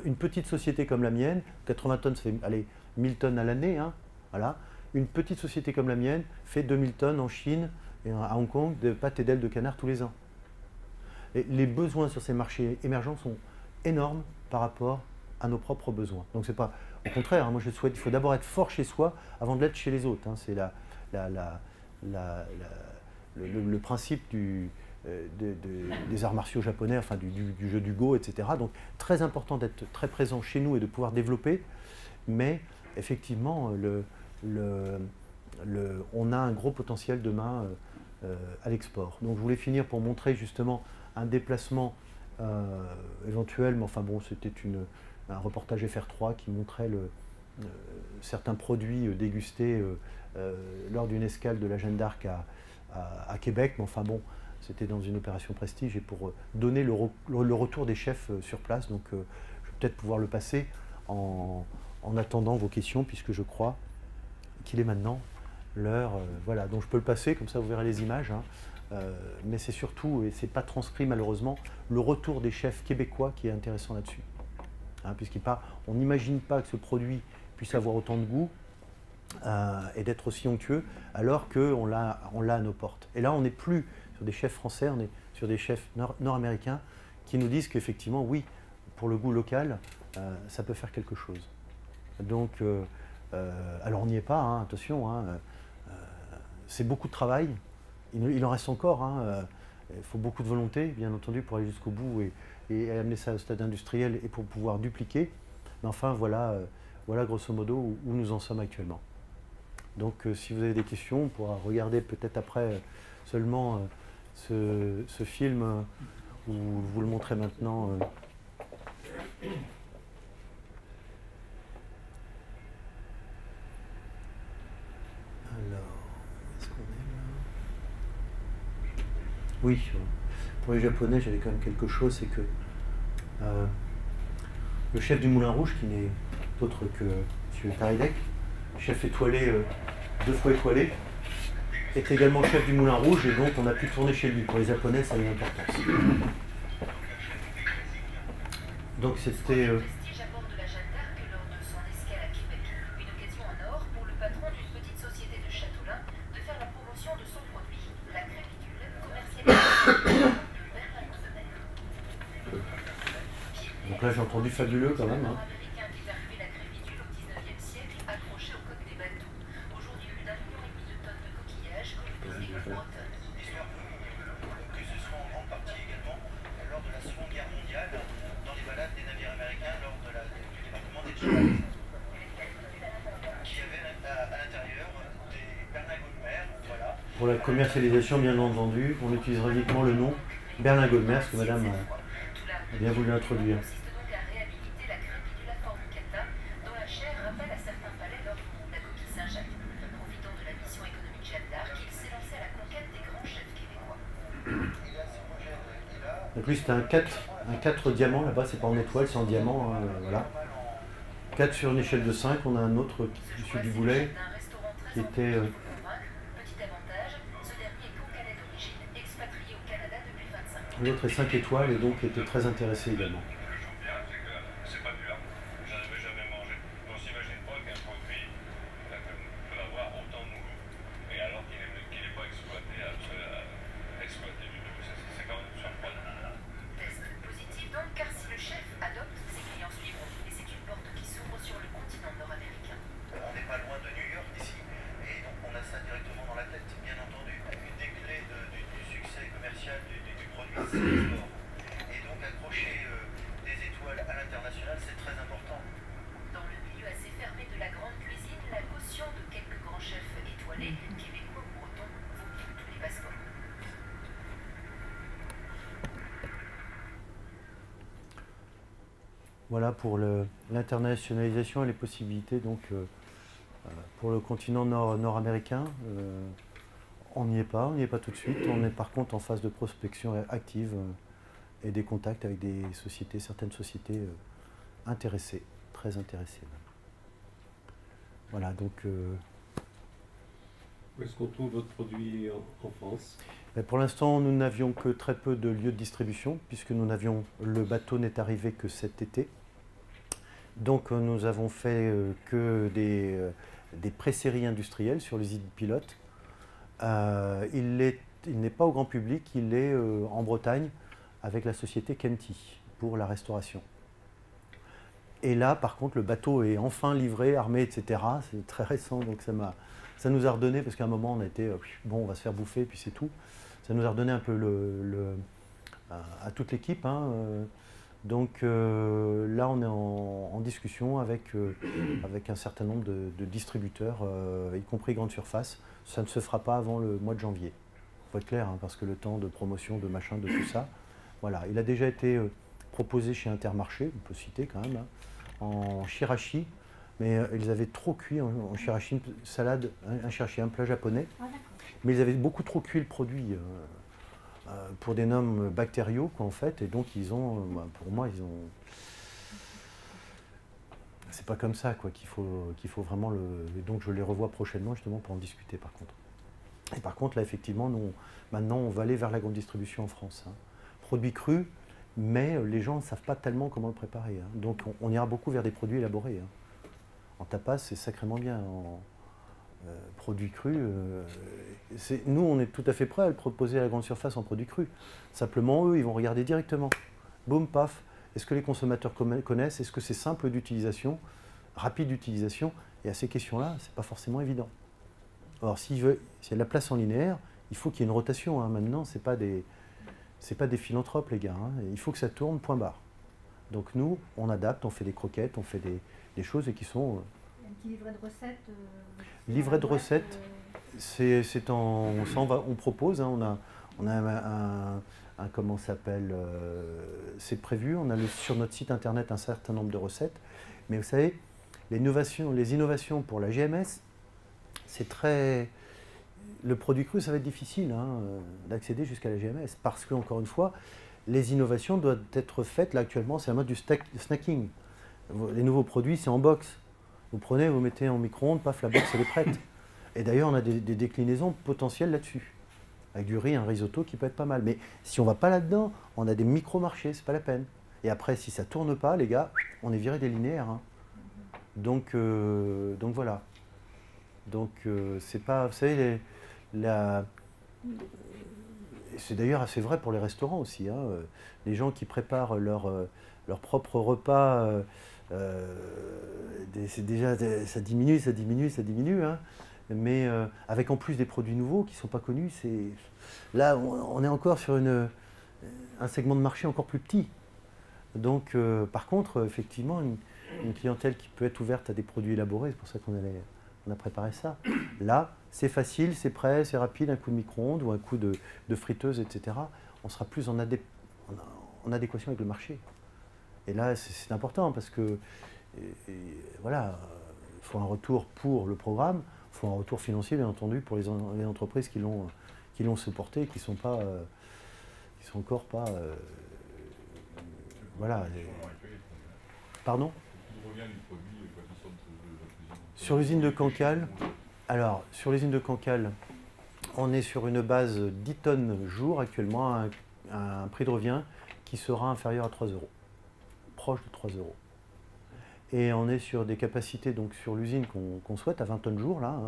B: Une petite société comme la mienne, 80 tonnes, ça fait allez, 1000 tonnes à l'année. Hein, voilà. Une petite société comme la mienne fait 2000 tonnes en Chine et à Hong Kong de pâtes et d'ailes de canard tous les ans. Et les besoins sur ces marchés émergents sont énormes par rapport à nos propres besoins. Donc c'est pas, au contraire, hein, moi je souhaite, il faut d'abord être fort chez soi avant de l'être chez les autres. Hein. C'est le principe des arts martiaux japonais, enfin du jeu du Go, etc. Donc très important d'être très présent chez nous et de pouvoir développer, mais effectivement on a un gros potentiel demain à l'export. Donc je voulais finir pour montrer justement un déplacement éventuelle, mais enfin bon, c'était un reportage FR3 qui montrait certains produits dégustés lors d'une escale de la Jeanne d'Arc à Québec, mais enfin bon, c'était dans une opération prestige et pour donner le retour des chefs sur place. Donc je vais peut-être pouvoir le passer en attendant vos questions, puisque je crois qu'il est maintenant l'heure. Voilà, donc je peux le passer, comme ça vous verrez les images. Hein. Mais c'est surtout, et c'est pas transcrit malheureusement, le retour des chefs québécois qui est intéressant là-dessus. Hein, on n'imagine pas que ce produit puisse avoir autant de goût et d'être aussi onctueux, alors qu'on l'a à nos portes. Et là, on n'est plus sur des chefs français, on est sur des chefs nord-américains qui nous disent qu'effectivement, oui, pour le goût local, ça peut faire quelque chose. Donc, alors on n'y est pas, hein, attention, hein, c'est beaucoup de travail, il en reste encore, hein, il faut beaucoup de volonté, bien entendu, pour aller jusqu'au bout et amener ça au stade industriel et pour pouvoir dupliquer. Mais enfin, voilà grosso modo où nous en sommes actuellement. Donc si vous avez des questions, on pourra regarder peut-être après seulement ce film où je vous le montrer maintenant. Alors, est-ce qu'on est là? Oui, pour les Japonais, j'avais quand même quelque chose, c'est que le chef du Moulin Rouge, qui n'est autre que M. Taridec, chef étoilé, 2 fois étoilé, est également chef du Moulin Rouge, et donc on a pu tourner chez lui. Pour les Japonais, ça a une importance. Donc c'était... Donc là j'ai entendu fabuleux quand même. Hein. Pour la commercialisation, bien entendu, on utilisera uniquement le nom berlingot de mer, ce que madame a bien voulu introduire. En plus, c'est un 4 diamants, là-bas, c'est pas en étoile, c'est en diamant, hein, voilà. 4 sur une échelle de 5, on a un autre, issu du Boulet, qui était... L'autre est 5 étoiles et donc était très intéressé également. Voilà pour l'internationalisation et les possibilités donc, pour le continent nord-américain. On n'y est pas tout de suite. On est par contre en phase de prospection active et des contacts avec des sociétés, certaines sociétés intéressées, très intéressées. Voilà, donc...
N: Où est-ce qu'on trouve votre produit en France?
B: Pour l'instant, nous n'avions que très peu de lieux de distribution, puisque le bateau n'est arrivé que cet été. Donc nous avons fait que des pré-séries industrielles sur l'usine pilote. Il n'est pas au grand public, il est en Bretagne avec la société Kenty pour la restauration. Et là, par contre, le bateau est enfin livré, armé, etc. C'est très récent, donc ça nous a redonné, parce qu'à un moment on a été, bon, on va se faire bouffer, puis c'est tout. Ça nous a redonné un peu à toute l'équipe. Hein, donc là, on est en discussion avec un certain nombre de distributeurs, y compris grande surface. Ça ne se fera pas avant le mois de janvier. Il faut être clair, hein, parce que le temps de promotion, de machin, de tout ça, Voilà, il a déjà été proposé chez Intermarché, on peut citer quand même, hein, en shirashi, mais ils avaient trop cuit en shirashi, une salade, un shirashi, un plat japonais, mais ils avaient beaucoup trop cuit le produit pour des noms bactériaux, quoi, en fait, et donc ils ont, pour moi, ils ont... C'est pas comme ça, quoi, qu'il faut vraiment le... Et donc je les revois prochainement, justement, pour en discuter, par contre. Et par contre, là, effectivement, nous, maintenant, on va aller vers la grande distribution en France. Hein. Produits crus, mais les gens ne savent pas tellement comment le préparer. Hein. Donc, on ira beaucoup vers des produits élaborés. Hein. En tapas, c'est sacrément bien. En produits crus, nous, on est tout à fait prêts à le proposer à la grande surface en produits crus. Simplement, eux, ils vont regarder directement. Boum, paf. Est-ce que les consommateurs connaissent? Est-ce que c'est simple d'utilisation, rapide d'utilisation? Et à ces questions-là, ce n'est pas forcément évident. Alors, s'il y a de la place en linéaire, il faut qu'il y ait une rotation. Hein. Maintenant, ce n'est pas des philanthropes, les gars. Hein. Il faut que ça tourne, point barre. Donc nous, on adapte, on fait des croquettes, on fait des choses et qui sont...
C: Un petit livret de recettes.
B: Livret de recettes, on propose. Hein. On a un comment ça s'appelle, c'est prévu. On a sur notre site internet un certain nombre de recettes. Mais vous savez, les innovations pour la GMS, c'est très... Le produit cru, ça va être difficile d'accéder jusqu'à la GMS parce que, encore une fois, les innovations doivent être faites. Là, actuellement, c'est la mode du snacking. Les nouveaux produits, c'est en box. Vous prenez, vous mettez en micro-ondes, paf, la box, elle est prête. Et d'ailleurs, on a des déclinaisons potentielles là-dessus. Avec du riz, un risotto qui peut être pas mal. Mais si on ne va pas là-dedans, on a des micro-marchés, c'est pas la peine. Et après, si ça ne tourne pas, les gars, on est viré des linéaires. Hein. Donc voilà. Donc c'est pas, vous savez, c'est d'ailleurs assez vrai pour les restaurants aussi. Hein. Les gens qui préparent leur propre repas, c'est déjà, ça diminue. Hein. Mais avec en plus des produits nouveaux qui ne sont pas connus, là on est encore sur un segment de marché encore plus petit. Donc par contre, effectivement, une clientèle qui peut être ouverte à des produits élaborés, c'est pour ça qu'on a préparé ça. Là, c'est facile, c'est prêt, c'est rapide, un coup de micro-ondes ou un coup de friteuse, etc. On sera plus en adéquation avec le marché. Et là, c'est important parce que, voilà, il faut un retour pour le programme, il faut un retour financier, bien entendu, pour les entreprises qui l'ont supporté, qui sont encore pas... voilà. Pardon ? Sur l'usine de Cancale, alors sur l'usine de Cancale, on est sur une base 10 tonnes jour actuellement, un prix de revient qui sera inférieur à 3 €, proche de 3 €. Et on est sur des capacités, donc sur l'usine qu'on souhaite à 20 tonnes jour, là,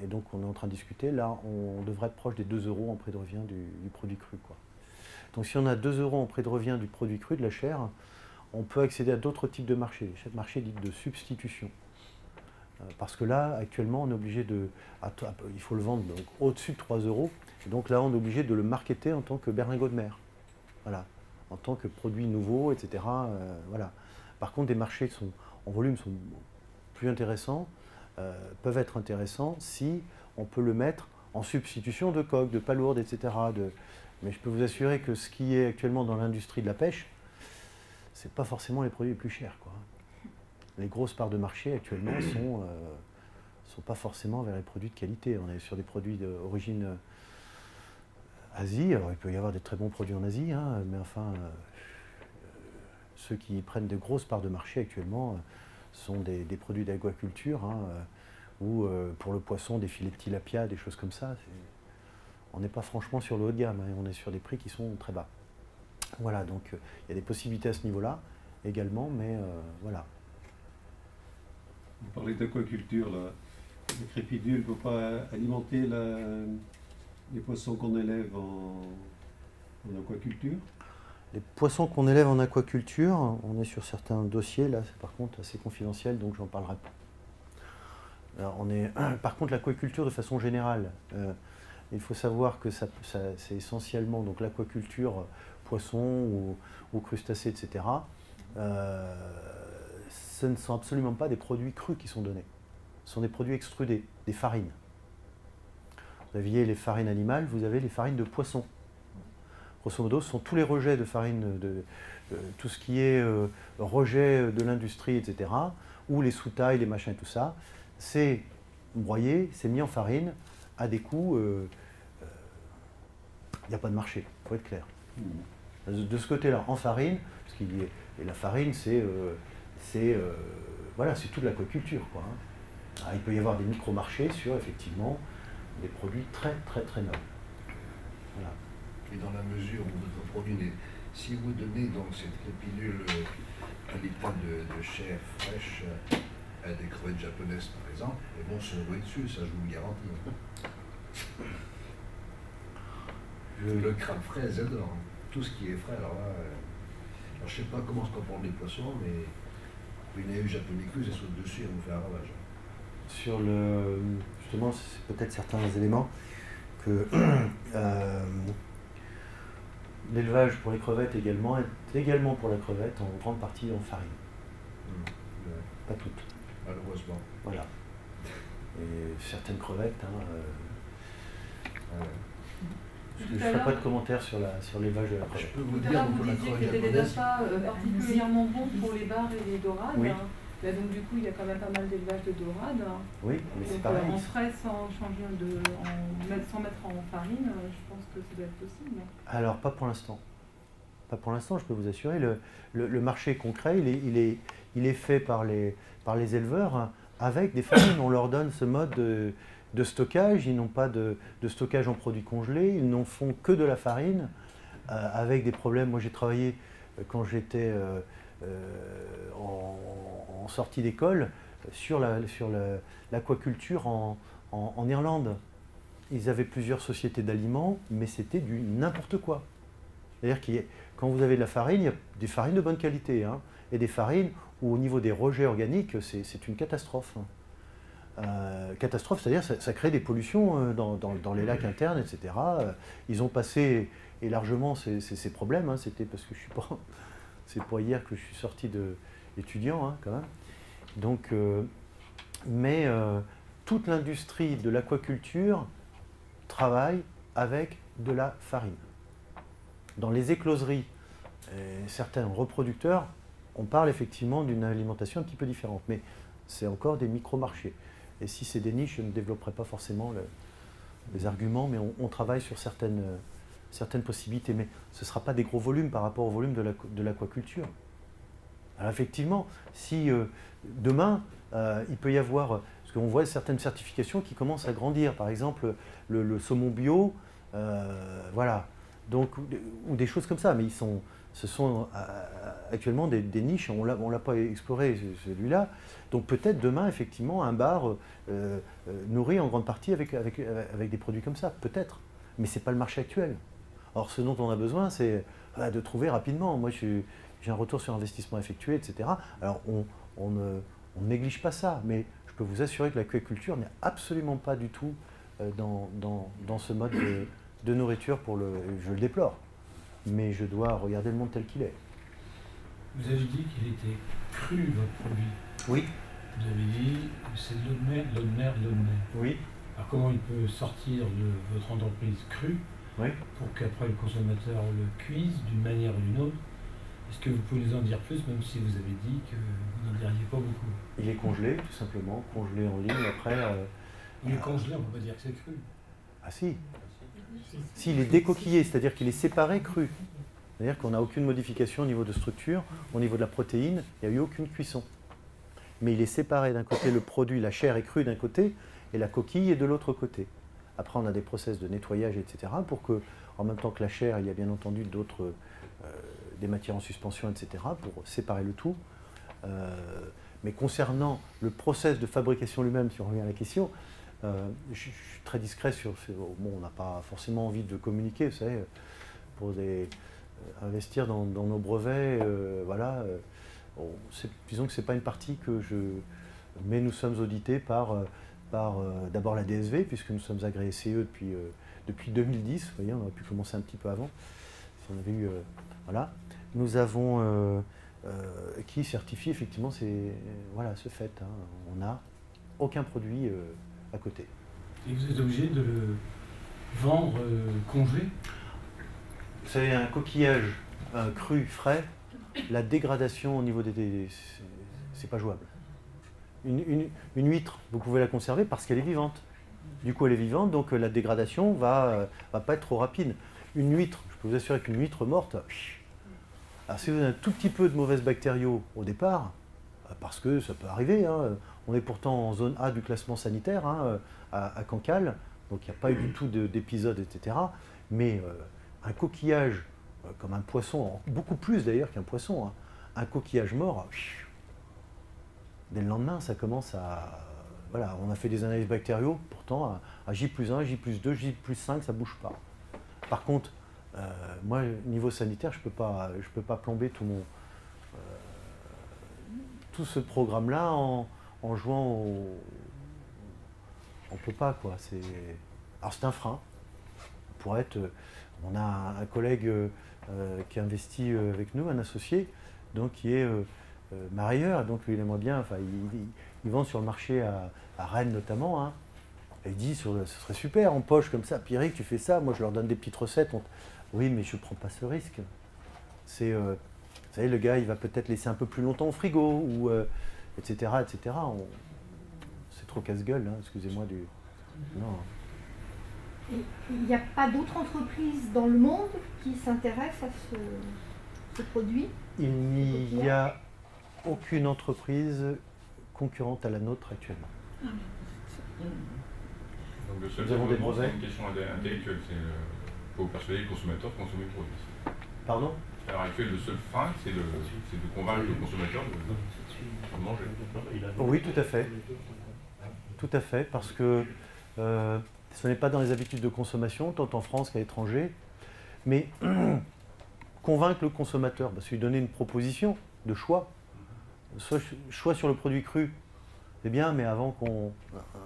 B: et donc on est en train de discuter, là on devrait être proche des 2 € en prix de revient du produit cru, quoi. Donc si on a 2 € en prix de revient du produit cru, de la chair, on peut accéder à d'autres types de marchés, des marchés dits de substitution. Parce que là, actuellement, on est obligé il faut le vendre au-dessus de 3 €. Et donc là, on est obligé de le marketer en tant que berlingot de mer. Voilà. En tant que produit nouveau, etc. Voilà. Par contre, des marchés qui sont, en volume sont plus intéressants, peuvent être intéressants si on peut le mettre en substitution de coques, de palourdes, etc. Mais je peux vous assurer que ce qui est actuellement dans l'industrie de la pêche, ce n'est pas forcément les produits les plus chers, quoi. Les grosses parts de marché actuellement sont pas forcément vers les produits de qualité. On est sur des produits d'origine Asie. Alors il peut y avoir des très bons produits en Asie, hein, mais enfin, ceux qui prennent de grosses parts de marché actuellement sont des produits d'aquaculture, hein, ou pour le poisson, des filets de tilapia, des choses comme ça. On n'est pas franchement sur le haut de gamme, hein, on est sur des prix qui sont très bas. Voilà, donc il y a des possibilités à ce niveau-là également, mais voilà.
N: Vous parlez d'aquaculture, là. Le crépidule ne peut pas alimenter les poissons qu'on élève en aquaculture?
B: Les poissons qu'on élève en aquaculture, on est sur certains dossiers, là c'est par contre assez confidentiel, donc j'en parlerai pas. Alors, par contre, l'aquaculture de façon générale, il faut savoir que c'est essentiellement donc l'aquaculture poissons ou crustacés, etc. Ce ne sont absolument pas des produits crus qui sont donnés. Ce sont des produits extrudés, des farines. Vous aviez les farines animales, vous avez les farines de poisson. grosso modo, ce sont tous les rejets de farine, tout ce qui est rejet de l'industrie, etc., ou les sous-tailles, les machins et tout ça, c'est broyé, c'est mis en farine à des coûts, il n'y a pas de marché, il faut être clair. De ce côté-là, en farine, parce qu'il y est, et la farine, voilà, c'est toute l'aquaculture, quoi. Alors, il peut y avoir des micro-marchés sur, effectivement, des produits très, très, très nobles. Voilà.
O: Et dans la mesure où votre produit n'est... Si vous donnez donc cette pilule à litre de chair fraîche à des crevettes japonaises, par exemple, elles vont se rouer dessus, ça je vous le garantis. Le crabe frais, elles adorent. Tout ce qui est frais, alors là... alors, je ne sais pas comment se comportent les poissons, mais une AU japonais crue, elle saute dessus et elle vous fait un ravage.
B: Sur le... Justement, c'est peut-être certains éléments que... l'élevage pour les crevettes également est également pour la crevette en grande partie en farine. Pas toutes.
O: Malheureusement.
B: Voilà. Et certaines crevettes... Je ne ferai pas de commentaires sur l'élevage de la crevette.
O: Je peux vous
A: dire,
O: donc,
A: vous disiez qu'il était déjà pas particulièrement bon pour les bars et les dorades.
B: Oui.
A: Là, donc du coup, il y a quand même pas mal d'élevage de dorades.
B: Oui, mais c'est
A: donc,
B: pareil.
A: En frais, sans mettre en farine, je pense que ça doit être possible.
B: Alors, pas pour l'instant. Pas pour l'instant, je peux vous assurer. Le marché concret, il est fait par les éleveurs avec des farines. On leur donne ce mode de stockage. Ils n'ont pas de stockage en produits congelés. Ils n'en font que de la farine avec des problèmes. Moi, j'ai travaillé quand j'étais en sortie d'école sur l'aquaculture en Irlande. Ils avaient plusieurs sociétés d'aliments, mais c'était du n'importe quoi. C'est-à-dire que quand vous avez de la farine, il y a des farines de bonne qualité, hein, et des farines où au niveau des rejets organiques, c'est une catastrophe. Catastrophe, c'est-à-dire ça crée des pollutions dans les lacs internes, etc. Ils ont passé, et largement, ces problèmes, hein, c'était parce que je suis pas... C'est pas hier que je suis sorti d'étudiant, hein, quand même. Donc, toute l'industrie de l'aquaculture travaille avec de la farine. Dans les écloseries, certains reproducteurs, on parle effectivement d'une alimentation un petit peu différente, mais c'est encore des micro-marchés. Et si c'est des niches, je ne développerai pas forcément les arguments, mais on travaille sur certaines possibilités, mais ce ne sera pas des gros volumes par rapport au volume de l'aquaculture. Alors effectivement, si demain, il peut y avoir, parce qu'on voit certaines certifications qui commencent à grandir, par exemple le saumon bio, voilà, donc, ou des choses comme ça, mais ce sont actuellement des niches, on ne l'a pas exploré celui-là, donc peut-être demain, effectivement, un bar nourri en grande partie avec des produits comme ça, peut-être, mais ce n'est pas le marché actuel. Or, ce dont on a besoin, c'est de trouver rapidement. Moi, j'ai un retour sur investissement effectué, etc. Alors, on ne néglige pas ça, mais je peux vous assurer que l'aquaculture n'est absolument pas du tout dans ce mode de nourriture. Je le déplore, mais je dois regarder le monde tel qu'il est.
M: Vous avez dit qu'il était cru, votre produit.
B: Oui.
M: Vous avez dit que c'est de l'eau de mer, de l'eau de mer, de l'eau de mer.
B: Oui.
M: Alors, comment il peut sortir de votre entreprise crue? Oui. Pour qu'après le consommateur le cuise d'une manière ou d'une autre? Est-ce que vous pouvez nous en dire plus, même si vous avez dit que vous n'en diriez pas beaucoup?
B: Il est congelé, tout simplement, congelé en ligne. Après,
M: il est congelé, on ne peut pas dire que c'est cru.
B: Ah si. Si, il est décoquillé, c'est-à-dire qu'il est séparé cru. C'est-à-dire qu'on n'a aucune modification au niveau de structure, au niveau de la protéine, il n'y a eu aucune cuisson. Mais il est séparé d'un côté, le produit, la chair est crue d'un côté, et la coquille est de l'autre côté. Après, on a des process de nettoyage, etc., pour que, en même temps que la chair, il y a bien entendu d'autres, des matières en suspension, etc., pour séparer le tout. Mais concernant le process de fabrication lui-même, si on revient à la question, je suis très discret sur... Bon, on n'a pas forcément envie de communiquer, vous savez, pour investir dans nos brevets, voilà. Disons que ce n'est pas une partie que je... Mais nous sommes audités par d'abord la DSV, puisque nous sommes agréés CE depuis 2010, vous voyez, on aurait pu commencer un petit peu avant, si on avait eu... voilà. Nous avons... qui certifie effectivement ce fait. Hein. On n'a aucun produit à côté.
M: Et vous êtes obligé de le vendre congelé?
B: Vous savez, un coquillage cru, frais, la dégradation au niveau c'est pas jouable. Une huître, vous pouvez la conserver parce qu'elle est vivante. Du coup, elle est vivante, donc la dégradation va pas être trop rapide. Une huître, je peux vous assurer qu'une huître morte, alors si vous avez un tout petit peu de mauvaises bactériaux au départ, parce que ça peut arriver, hein, on est pourtant en zone A du classement sanitaire, hein, à Cancale, donc il n'y a pas eu du tout d'épisode, etc. Mais un coquillage, comme un poisson, beaucoup plus d'ailleurs qu'un poisson, hein, un coquillage mort, dès le lendemain, ça commence à... Voilà, on a fait des analyses bactériaux, pourtant à J+1, J+2, J+5, ça ne bouge pas. Par contre, moi, niveau sanitaire, je peux pas plomber tout ce programme-là en jouant au... On ne peut pas, quoi. Alors c'est un frein. On a un collègue qui investit avec nous, un associé, donc qui est marailleur, donc lui, il aimerait bien, enfin, il vend sur le marché à Rennes notamment, hein, et il dit, ce serait super en poche comme ça, Pierrick, tu fais ça, moi je leur donne des petites recettes. Oui, mais je ne prends pas ce risque. Vous savez, le gars, il va peut-être laisser un peu plus longtemps au frigo, ou etc., etc. C'est trop casse-gueule, hein, excusez-moi du... Non.
C: Il n'y a pas d'autres entreprises dans le monde qui s'intéressent à ce produit?
B: Il n'y a aucune entreprise concurrente à la nôtre actuellement.
P: Donc le seul
B: Nous avons des
P: développement, c'est
B: brevets.
P: une question intellectuelle, c'est faut persuader le consommateur de consommer le produit.
B: Pardon?
P: À l'heure actuelle, le seul frein, c'est de convaincre le consommateur de manger.
B: Oui, tout à fait. Tout à fait, parce que ce n'est pas dans les habitudes de consommation, tant en France qu'à l'étranger, mais convaincre le consommateur, c'est lui donner une proposition de choix. Choix sur le produit cru, c'est bien, mais avant qu'on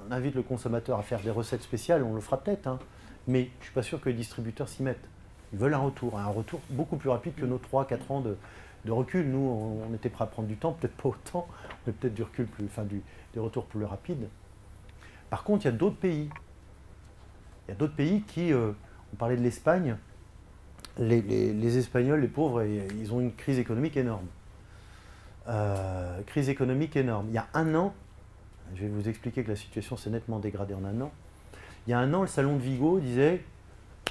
B: invite le consommateur à faire des recettes spéciales, on le fera peut-être, hein, mais je ne suis pas sûr que les distributeurs s'y mettent. Ils veulent un retour beaucoup plus rapide que nos 3-4 ans de recul. Nous, on était prêts à prendre du temps, peut-être pas autant, mais peut-être du recul des retours plus rapides. Par contre, il y a d'autres pays. Il y a d'autres pays qui, on parlait de l'Espagne, les Espagnols, les pauvres, ils ont une crise économique énorme. Crise économique énorme. Il y a un an, je vais vous expliquer que la situation s'est nettement dégradée en un an. Il y a un an, le salon de Vigo disait,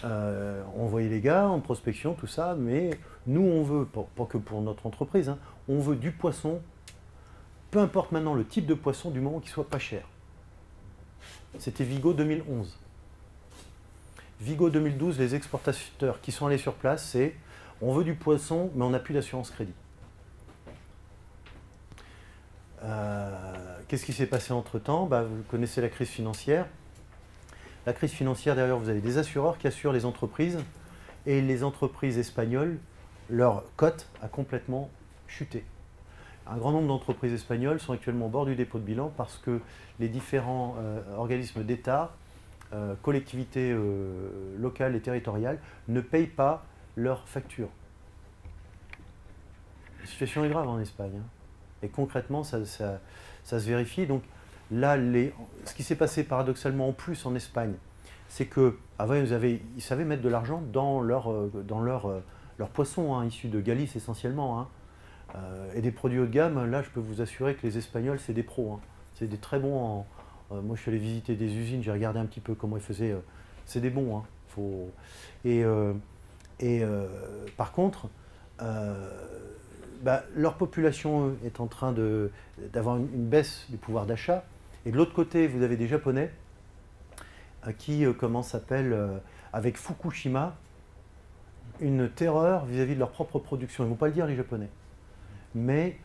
B: on voyait les gars en prospection, tout ça, mais nous on veut, pas que pour notre entreprise, hein, on veut du poisson, peu importe maintenant le type de poisson, du moment qu'il soit pas cher. C'était Vigo 2011. Vigo 2012, les exportateurs qui sont allés sur place, c'est on veut du poisson, mais on n'a plus d'assurance crédit. Qu'est-ce qui s'est passé entre-temps? Vous connaissez la crise financière. La crise financière, derrière, vous avez des assureurs qui assurent les entreprises, et les entreprises espagnoles, leur cote a complètement chuté. Un grand nombre d'entreprises espagnoles sont actuellement au bord du dépôt de bilan parce que les différents organismes d'État, collectivités locales et territoriales, ne payent pas leurs factures. La situation est grave en Espagne, hein. Et concrètement, ça se vérifie. Donc là, ce qui s'est passé paradoxalement en plus en Espagne, c'est qu'avant, ils savaient mettre de l'argent dans leurs poissons, hein, issus de Galice essentiellement, hein. Et des produits haut de gamme, là, je peux vous assurer que les Espagnols, c'est des pros, hein. C'est des très bons. Moi, je suis allé visiter des usines, j'ai regardé un petit peu comment ils faisaient. C'est des bons, hein. Par contre, leur population, eux, est en train d'avoir une baisse du pouvoir d'achat. Et de l'autre côté, vous avez des Japonais qui, comment s'appelle, avec Fukushima, une terreur vis-à-vis de leur propre production. Ils ne vont pas le dire, les Japonais. Mais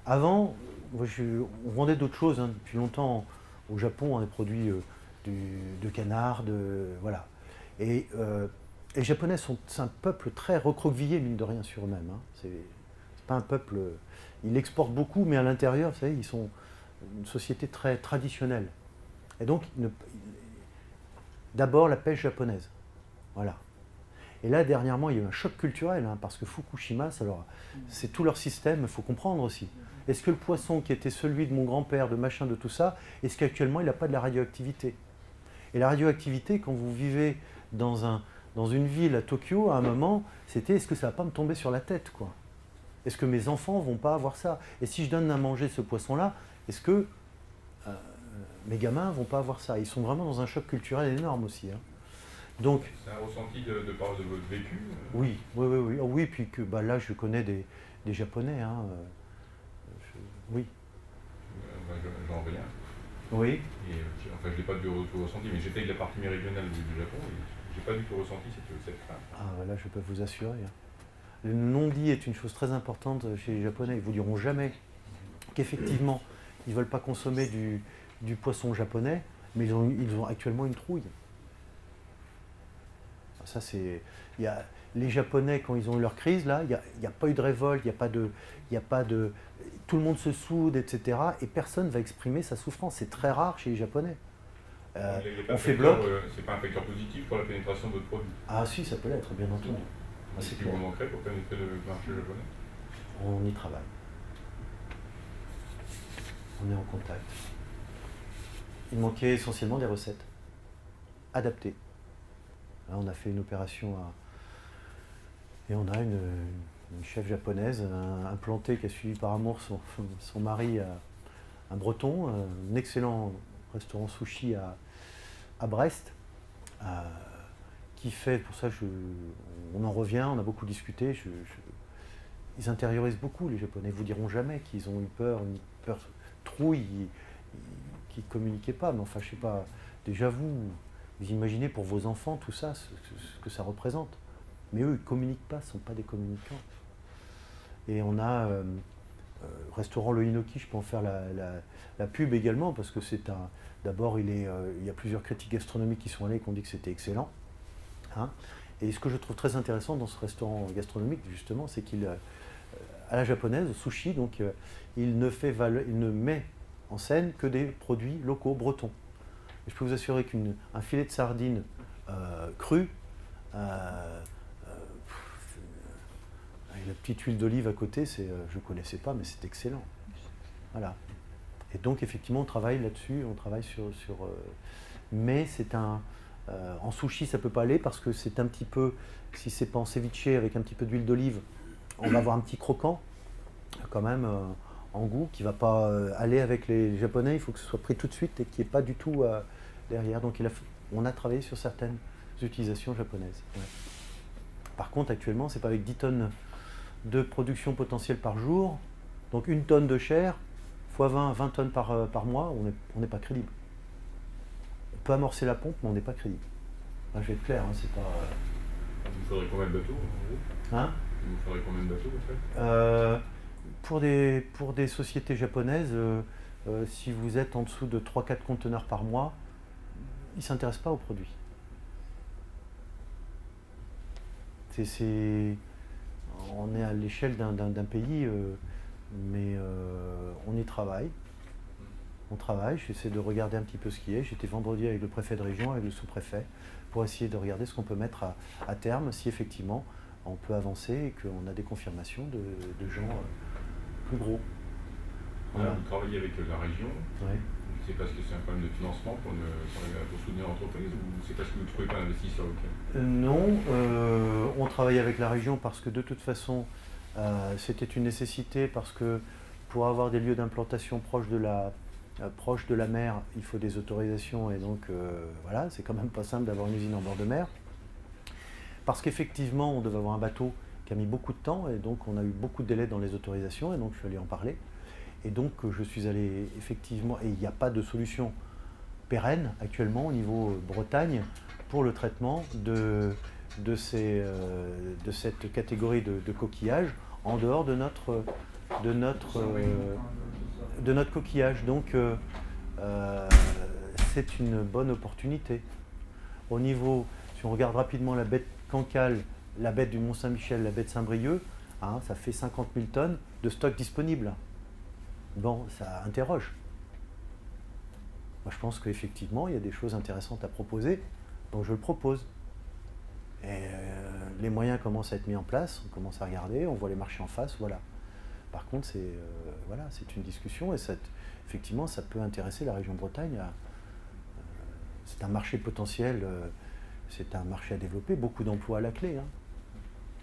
B: avant, on vendait d'autres choses, hein, depuis longtemps au Japon, des produits de canard, voilà. Et les Japonais c'est un peuple très recroquevillé, mine de rien, sur eux-mêmes, hein. C'est pas un peuple... Ils exportent beaucoup, mais à l'intérieur, vous savez, ils sont une société très traditionnelle. Et donc, d'abord la pêche japonaise. Voilà. Et là, dernièrement, il y a eu un choc culturel, hein, parce que Fukushima, c'est tout leur système, il faut comprendre aussi. Est-ce que le poisson qui était celui de mon grand-père, de machin, de tout ça, est-ce qu'actuellement, il n'a pas de la radioactivité? Et la radioactivité, quand vous vivez dans dans une ville à Tokyo, à un moment, c'était est-ce que ça va pas me tomber sur la tête, quoi? Est-ce que mes enfants vont pas avoir ça? Et si je donne à manger ce poisson-là, est-ce que mes gamins vont pas avoir ça? Ils sont vraiment dans un choc culturel énorme aussi. Hein. Donc,
P: c'est un ressenti de part de votre vécu?
B: Oui, oui, oui, oui. Oh, oui, puis que bah, là, je connais des Japonais. Hein. Oui.
P: J'en reviens.
B: Oui.
P: Et, enfin, je n'ai pas du tout ressenti, mais j'étais de la partie méridionale du Japon et je n'ai pas du tout ressenti cette crainte.
B: Ah, là, je peux vous assurer. Le non-dit est une chose très importante chez les Japonais. Ils ne vous diront jamais qu'effectivement, ils ne veulent pas consommer du poisson japonais, mais ils ont actuellement une trouille. Ça, c'est... Les Japonais, quand ils ont eu leur crise, là, il n'y a pas eu de révolte, il n'y a pas de... Tout le monde se soude, etc. Et personne ne va exprimer sa souffrance. C'est très rare chez les Japonais. On fait bloc.
P: C'est pas un facteur positif pour la pénétration de votre produit?
B: Ah si, ça peut l'être, bien entendu.
P: C'est ce qui vous manquerait pour pénétrer le marché japonais?
B: On y travaille. On est en contact. Il manquait essentiellement des recettes adaptées. Là, on a fait une opération et on a une chef japonaise implantée qui a suivi par amour son mari, un breton, un excellent restaurant sushi à Brest, qui fait, pour ça on en revient, on a beaucoup discuté, ils intériorisent beaucoup les Japonais, ils ne vous diront jamais qu'ils ont eu peur, une peur trouille, qu'ils ne communiquaient pas, mais enfin je ne sais pas, déjà vous imaginez pour vos enfants tout ça, ce que ça représente. Mais eux, ils ne communiquent pas, ce ne sont pas des communicants. Et on a restaurant Le Hinoki, je peux en faire la pub également, parce que c'est un... D'abord, il y a plusieurs critiques gastronomiques qui sont allés et qui ont dit que c'était excellent. Hein. Et ce que je trouve très intéressant dans ce restaurant gastronomique, justement, c'est qu'il, à la japonaise, au sushi, donc, il ne met en scène que des produits locaux, bretons. Et je peux vous assurer qu'un filet de sardine cru, avec la petite huile d'olive à côté, je ne connaissais pas, mais c'est excellent. Voilà. Et donc, effectivement, on travaille là-dessus, on travaille sur mais c'est un... en sushi, ça ne peut pas aller parce que c'est un petit peu, si c'est pas en ceviche avec un petit peu d'huile d'olive, on va avoir un petit croquant, quand même, en goût, qui ne va pas aller avec les Japonais. Il faut que ce soit pris tout de suite et qu'il n'y ait pas du tout derrière. Donc, on a travaillé sur certaines utilisations japonaises. Ouais. Par contre, actuellement, c'est pas avec 10 tonnes de production potentielle par jour, donc 1 tonne de chair, x 20 tonnes par mois, on n'est pas crédible. On peut amorcer la pompe, mais on n'est pas crédible. Là, je vais être clair, hein, c'est pas...
P: Il vous faudrait combien de bateaux, en gros?
B: Hein?
P: Il vous faudrait combien de bateaux, en fait?
B: Pour des sociétés japonaises, si vous êtes en dessous de 3-4 conteneurs par mois, ils ne s'intéressent pas aux produits. On est à l'échelle d'un pays, mais on y travaille. On travaille, j'essaie de regarder un petit peu ce qui est. J'étais vendredi avec le préfet de région, avec le sous-préfet, pour essayer de regarder ce qu'on peut mettre à terme, si effectivement on peut avancer et qu'on a des confirmations de gens plus gros.
P: Voilà. Vous travaillez avec la région.
B: Ouais.
P: C'est parce que c'est un problème de financement pour soutenir l'entreprise ou c'est parce que vous ne trouvez pas d'investisseur local?
B: Non, on travaille avec la région parce que de toute façon, c'était une nécessité parce que pour avoir des lieux d'implantation proches de la mer, il faut des autorisations et donc voilà, c'est quand même pas simple d'avoir une usine en bord de mer. Parce qu'effectivement, on devait avoir un bateau qui a mis beaucoup de temps et donc on a eu beaucoup de délais dans les autorisations et donc je suis allé en parler. Et donc je suis allé effectivement, et il n'y a pas de solution pérenne actuellement au niveau Bretagne pour le traitement de cette catégorie de coquillages en dehors de notre coquillage. Donc c'est une bonne opportunité. Au niveau, si on regarde rapidement la baie de Cancale, la baie du Mont-Saint-Michel, la baie de Saint-Brieuc, hein, ça fait 50 000 tonnes de stock disponible. Bon, ça interroge. Moi, je pense qu'effectivement, il y a des choses intéressantes à proposer, donc je le propose. Et les moyens commencent à être mis en place, on commence à regarder, on voit les marchés en face, voilà. Par contre, c'est une discussion et effectivement, ça peut intéresser la région Bretagne. C'est un marché potentiel c'est un marché à développer, beaucoup d'emplois à la clé. Hein.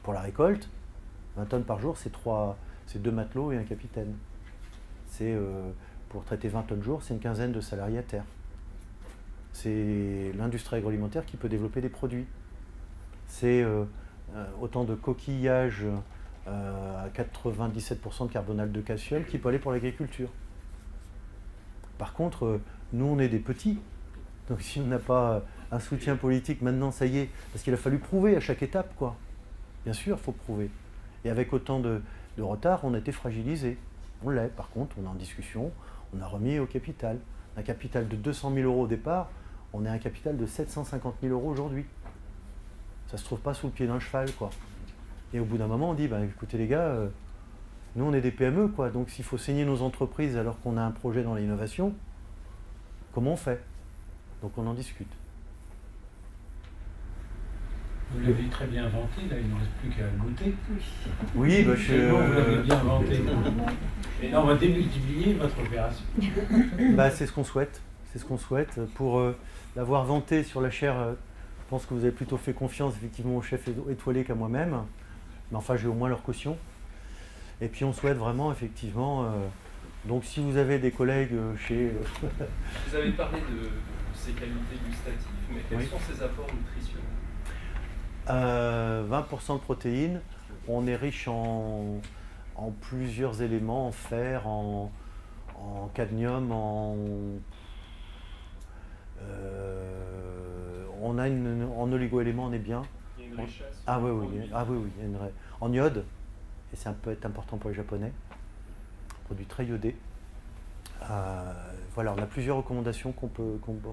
B: Pour la récolte, 20 tonnes par jour, c'est 2 matelots et un capitaine. Pour traiter 20 tonnes jour, c'est une quinzaine de salariés à terre. C'est l'industrie agroalimentaire qui peut développer des produits. C'est autant de coquillages à 97% de carbonate de calcium qui peut aller pour l'agriculture. Par contre, nous on est des petits, donc si on n'a pas un soutien politique maintenant, ça y est, parce qu'il a fallu prouver à chaque étape, quoi. Bien sûr, il faut prouver. Et avec autant de retard, on a été fragilisé. On l'est, par contre, on est en discussion, on a remis au capital. Un capital de 200 000 € au départ, on est à un capital de 750 000 € aujourd'hui. Ça se trouve pas sous le pied d'un cheval, quoi. Et au bout d'un moment, on dit, bah, écoutez les gars, nous on est des PME, quoi, donc s'il faut saigner nos entreprises alors qu'on a un projet dans l'innovation, comment on fait? Donc on en discute.
M: Vous l'avez très bien inventé, là, il ne reste plus qu'à goûter.
B: Oui, bah,
M: vous l'avez bien inventé. Et là, on va démultiplier votre opération.
B: Bah, c'est ce qu'on souhaite. C'est ce qu'on souhaite. Pour l'avoir vanté sur la chaire, je pense que vous avez plutôt fait confiance effectivement au chef étoilé qu'à moi-même. Mais enfin, j'ai au moins leur caution. Et puis on souhaite vraiment, effectivement... donc si vous avez des collègues chez...
Q: Vous avez parlé de ses qualités gustatives, mais quels sont ses apports nutritionnels?
B: 20% de protéines. On est riche en plusieurs éléments, en fer, en cadmium, on a en oligo-éléments, on est bien.
Q: Il y a une richesse.
B: Ah oui, il y a en iode, et ça peut être important pour les Japonais, produit très iodé. Voilà, on a plusieurs recommandations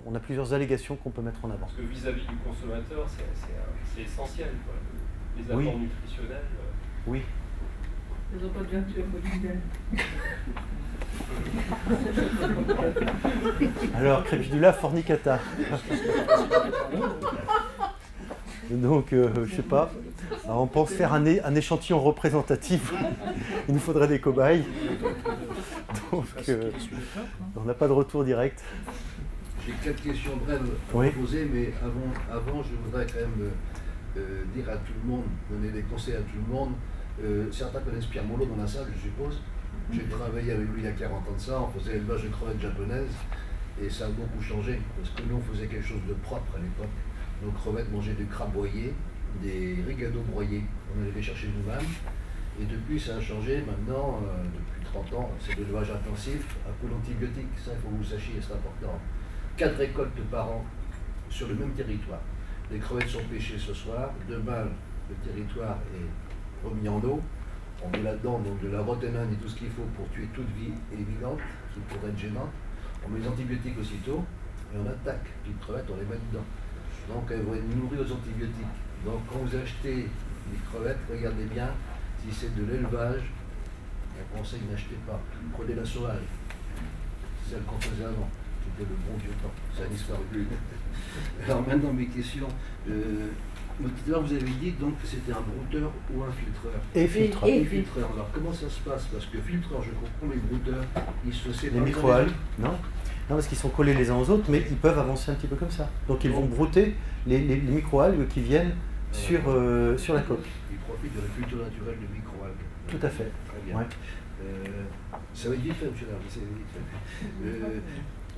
B: on a plusieurs allégations qu'on peut mettre en avant.
Q: Parce que vis-à-vis du consommateur, c'est essentiel, quoi. Les apports nutritionnels.
B: Oui.
A: Ils n'ont pas de vertu à
B: Alors, Crepidula fornicata. Donc, je sais pas. Alors, on pense faire un échantillon représentatif. Il nous faudrait des cobayes. Donc, on n'a pas de retour direct.
O: J'ai 4 questions brèves à poser, mais avant, je voudrais quand même dire à tout le monde, donner des conseils à tout le monde. Certains connaissent Pierre Molot dans la salle, je suppose. J'ai travaillé avec lui il y a 40 ans de ça, on faisait élevage de crevettes japonaises, et ça a beaucoup changé, parce que nous on faisait quelque chose de propre à l'époque. Nos crevettes mangeaient du crabe broyé, des rigados broyés, on allait les chercher nous-mêmes, et depuis ça a changé, maintenant, depuis 30 ans, c'est de l'élevage intensif, à coup d'antibiotiques, ça il faut que vous sachiez, c'est important. 4 récoltes par an sur le même territoire. Les crevettes sont pêchées ce soir, demain le territoire est remis en eau, on met là-dedans donc de la rotenane et tout ce qu'il faut pour tuer toute vie évidente qui pourrait être gênante. On met les antibiotiques aussitôt et on attaque. Puis les crevettes, on les met dedans. Donc elles vont être nourries aux antibiotiques. Donc quand vous achetez les crevettes, regardez bien si c'est de l'élevage. On conseille n'achetez pas. Prenez la sauvage. Celle qu'on faisait avant. C'était le bon vieux temps. Ça a disparu. Alors maintenant mes questions. Tout à l'heure, vous avez dit donc que c'était un brouteur ou un filtreur.
B: Et filtreur.
O: Et filtreur. Alors comment ça se passe? Parce que filtreur, je comprends, les brouteurs, ils se séparent.
B: Les microalgues, non, parce qu'ils sont collés les uns aux autres, mais ils peuvent avancer un petit peu comme ça. Donc ils vont brouter les microalgues qui viennent sur la coque.
O: Ils profitent de la culture naturelle de microalgues.
B: Tout à fait.
O: Très bien.
B: Ouais.
O: Ça va être vite fait, monsieur Larry.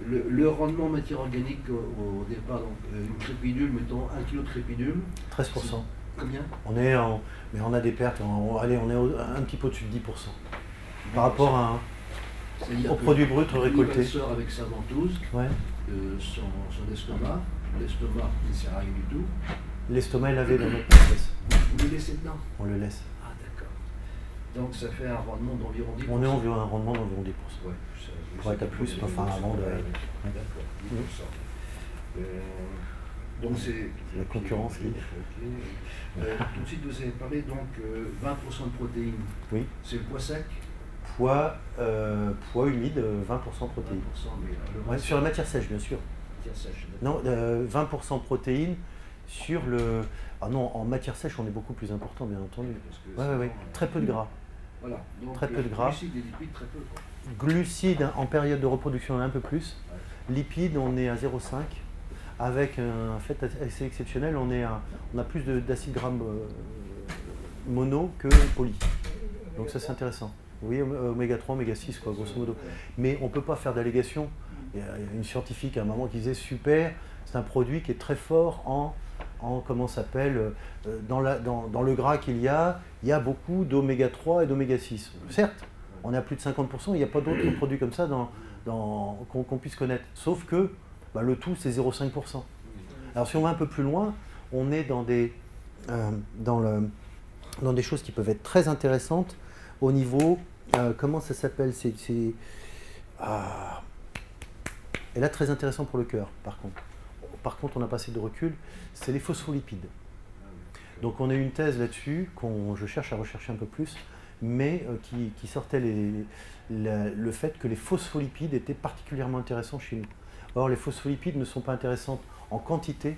O: Le rendement en matière organique au départ, donc une crépidule, mettons 1 kg de crépidule.
B: 13%.
O: Combien?
B: Mais on a des pertes, allez, on est un petit peu au-dessus de 10%. Par rapport au produit brut récolté.
O: Il sort avec sa ventouse, son estomac. L'estomac, il ne sert à rien du tout.
B: L'estomac est lavé dans notre process.
O: Vous le laissez dedans?
B: On le laisse.
O: Ah d'accord. Donc ça fait un rendement d'environ 10%.
B: On est environ un rendement d'environ 10%.
O: Ouais,
B: pour être à plus, enfin avant de...
O: D'accord, 10%. Donc c'est...
B: la concurrence qui...
O: tout de suite, vous avez parlé donc 20% de protéines.
B: Oui.
O: C'est le poids sec?
B: Poids humide, 20% de protéines.
O: 20%, mais
B: sur la matière sèche, bien sûr.
O: Matière sèche.
B: Non, 20% de protéines sur le... Ah non, en matière sèche, on est beaucoup plus important, bien entendu. Oui. Très peu de gras.
O: Voilà. Donc,
B: très peu de gras.
O: Glucides et lipides, très peu, quoi.
B: Glucides, en période de reproduction, on a un peu plus. Lipides, on est à 0,5. avec un fait assez exceptionnel, on a plus d'acide gras mono que poly. Donc ça c'est intéressant. Vous voyez, oméga 3, oméga 6, quoi, grosso modo. Mais on ne peut pas faire d'allégation. Il y a une scientifique à un moment qui disait super, c'est un produit qui est très fort en comment s'appelle, dans le gras qu'il y a beaucoup d'oméga 3 et d'oméga 6. Certes, on est à plus de 50%, il n'y a pas d'autres produits comme ça qu'on puisse connaître. Sauf que le tout, c'est 0,5%. Alors si on va un peu plus loin, on est dans des choses qui peuvent être très intéressantes au niveau, comment ça s'appelle, et là, très intéressant pour le cœur, par contre. Par contre, on n'a pas assez de recul, c'est les phospholipides. Donc on a une thèse là-dessus, je cherche à rechercher un peu plus, mais qui sortait le fait que les phospholipides étaient particulièrement intéressants chez nous. Or, les phospholipides ne sont pas intéressants en quantité,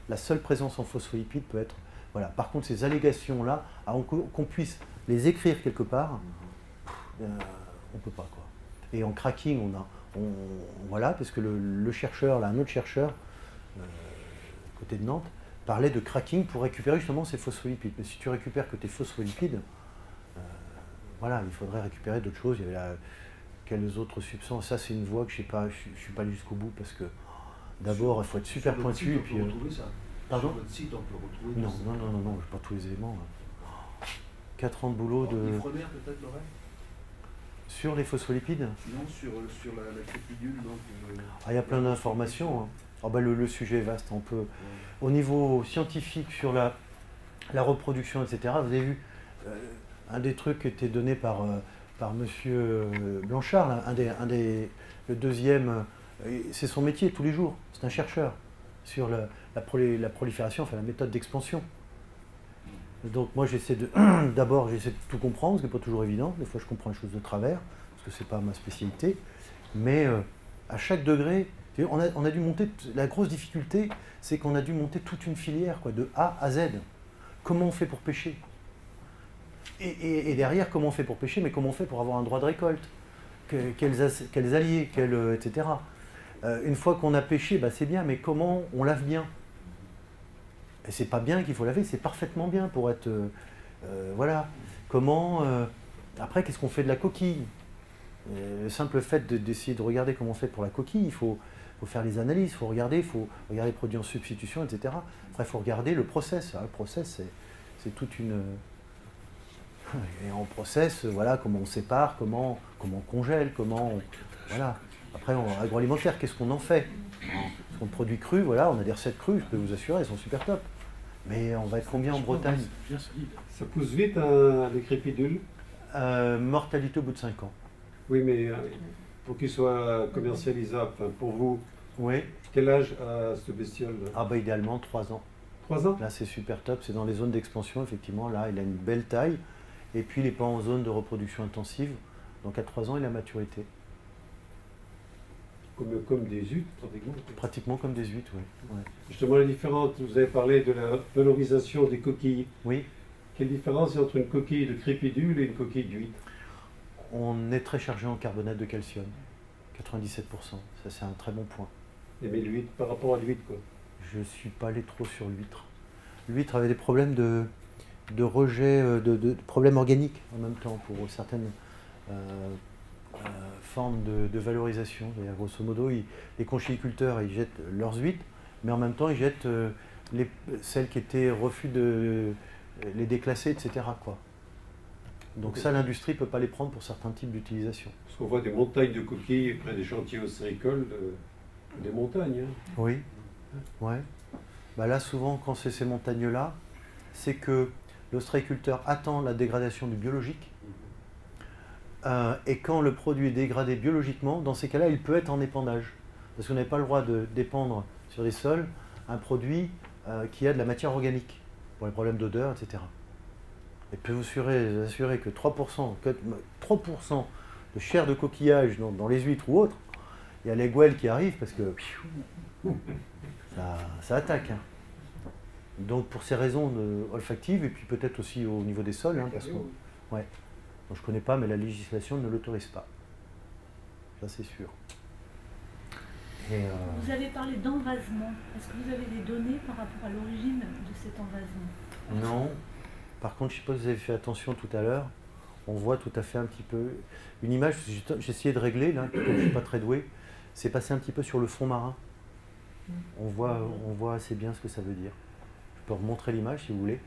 B: la seule présence en phospholipides peut être... Voilà. Par contre, ces allégations-là, qu'on puisse les écrire quelque part, on ne peut pas, quoi. Et en cracking, voilà, parce que le chercheur, là, un autre chercheur, côté de Nantes, parlait de cracking pour récupérer justement ces phospholipides. Mais si tu récupères que tes phospholipides, voilà, il faudrait récupérer d'autres choses. Il y avait quelles autres substances. Ça, c'est une voie que je ne suis pas allé jusqu'au bout parce que d'abord, il faut être super pointu. Et puis,
O: on peut retrouver ça.
B: Pardon?
O: Sur votre site, on peut retrouver
B: non, je n'ai pas tous les éléments. 4 ans de boulot de...
O: L'ifremer peut-être, Lorraine?
B: Sur les phospholipides?
O: Non, sur la crépidule.
B: Il y a plein d'informations. Le sujet est vaste. On peut, au niveau scientifique, sur la reproduction, etc., vous avez vu, un des trucs qui était donné par monsieur Blanchard, là, le deuxième, c'est son métier tous les jours, c'est un chercheur sur la prolifération, enfin la méthode d'expansion. Donc moi d'abord j'essaie de tout comprendre, ce qui n'est pas toujours évident, des fois je comprends les choses de travers, parce que c'est pas ma spécialité, mais à chaque degré, on a dû monter, la grosse difficulté, c'est qu'on a dû monter toute une filière, quoi, de A à Z. Comment on fait pour pêcher? Et derrière, comment on fait pour pêcher, mais comment on fait pour avoir un droit de récolte? Quels alliés, etc. Une fois qu'on a pêché, c'est bien, mais comment on lave bien? Et c'est pas bien qu'il faut laver, c'est parfaitement bien pour être... voilà. Comment... après, qu'est-ce qu'on fait de la coquille? Le simple fait d'essayer de regarder comment on fait pour la coquille, il faut faire les analyses, il faut regarder les produits en substitution, etc. Après, il faut regarder le process. Le process, c'est toute une... Et en process, voilà, comment on sépare, comment on congèle, voilà. Après, en agroalimentaire, qu'est-ce qu'on en fait? On produit cru, voilà, on a des recettes crues, je peux vous assurer, elles sont super top. Mais on va être combien en Bretagne?
N: Ça pousse vite, les crépidules?
B: Mortalité au bout de 5 ans.
N: Oui, mais pour qu'il soit commercialisable, pour vous,
B: oui.
N: Quel âge a ce bestiole?
B: Idéalement 3 ans.
N: 3 ans?
B: Là, c'est super top, c'est dans les zones d'expansion, effectivement, là, il a une belle taille. Et puis, il n'est pas en zone de reproduction intensive. Donc, à 3 ans, il a maturité.
N: Comme des huîtres, pratiquement?
B: Pratiquement comme des huîtres, oui. Ouais.
N: Justement, la différence, vous avez parlé de la valorisation des coquilles.
B: Oui.
N: Quelle différence il y a entre une coquille de crépidule et une coquille d'huître?
B: On est très chargé en carbonate de calcium. 97%. Ça, c'est un très bon point.
N: Et mais l'huître, par rapport à l'huître, quoi?
B: Je ne suis pas allé trop sur l'huître. L'huître avait des problèmes de rejet, de problèmes organiques en même temps pour certaines formes de valorisation. Grosso modo, les conchyliculteurs, ils jettent leurs huîtres, mais en même temps, ils jettent celles qui étaient refus de les déclasser, etc., quoi. Donc ça, l'industrie ne peut pas les prendre pour certains types d'utilisation.
N: Parce qu'on voit des montagnes de coquilles près des chantiers ostréicoles, des montagnes. Hein.
B: Oui, ouais. Là, souvent, quand c'est ces montagnes-là, c'est que l'ostréiculteur attend la dégradation du biologique. Et quand le produit est dégradé biologiquement, dans ces cas-là, il peut être en épandage. Parce qu'on n'a pas le droit de dépendre sur les sols un produit qui a de la matière organique, pour les problèmes d'odeur, etc. Et puis vous assurer que 3% de chair de coquillage dans les huîtres ou autres, il y a les gouelles qui arrivent parce que ça attaque. Hein. Donc pour ces raisons olfactives, et puis peut-être aussi au niveau des sols, parce que ouais. Donc, je ne connais pas, mais la législation ne l'autorise pas. Ça c'est sûr.
R: Vous avez parlé d'envasement. Est-ce que vous avez des données par rapport à l'origine de cet envasement?
B: Non. Par contre, je ne sais pas si vous avez fait attention tout à l'heure. On voit tout à fait un petit peu une image. J'ai essayé de régler, là, comme je ne suis pas très doué. C'est passé un petit peu sur le fond marin. On voit assez bien ce que ça veut dire. Je peux remontrer l'image si vous voulez.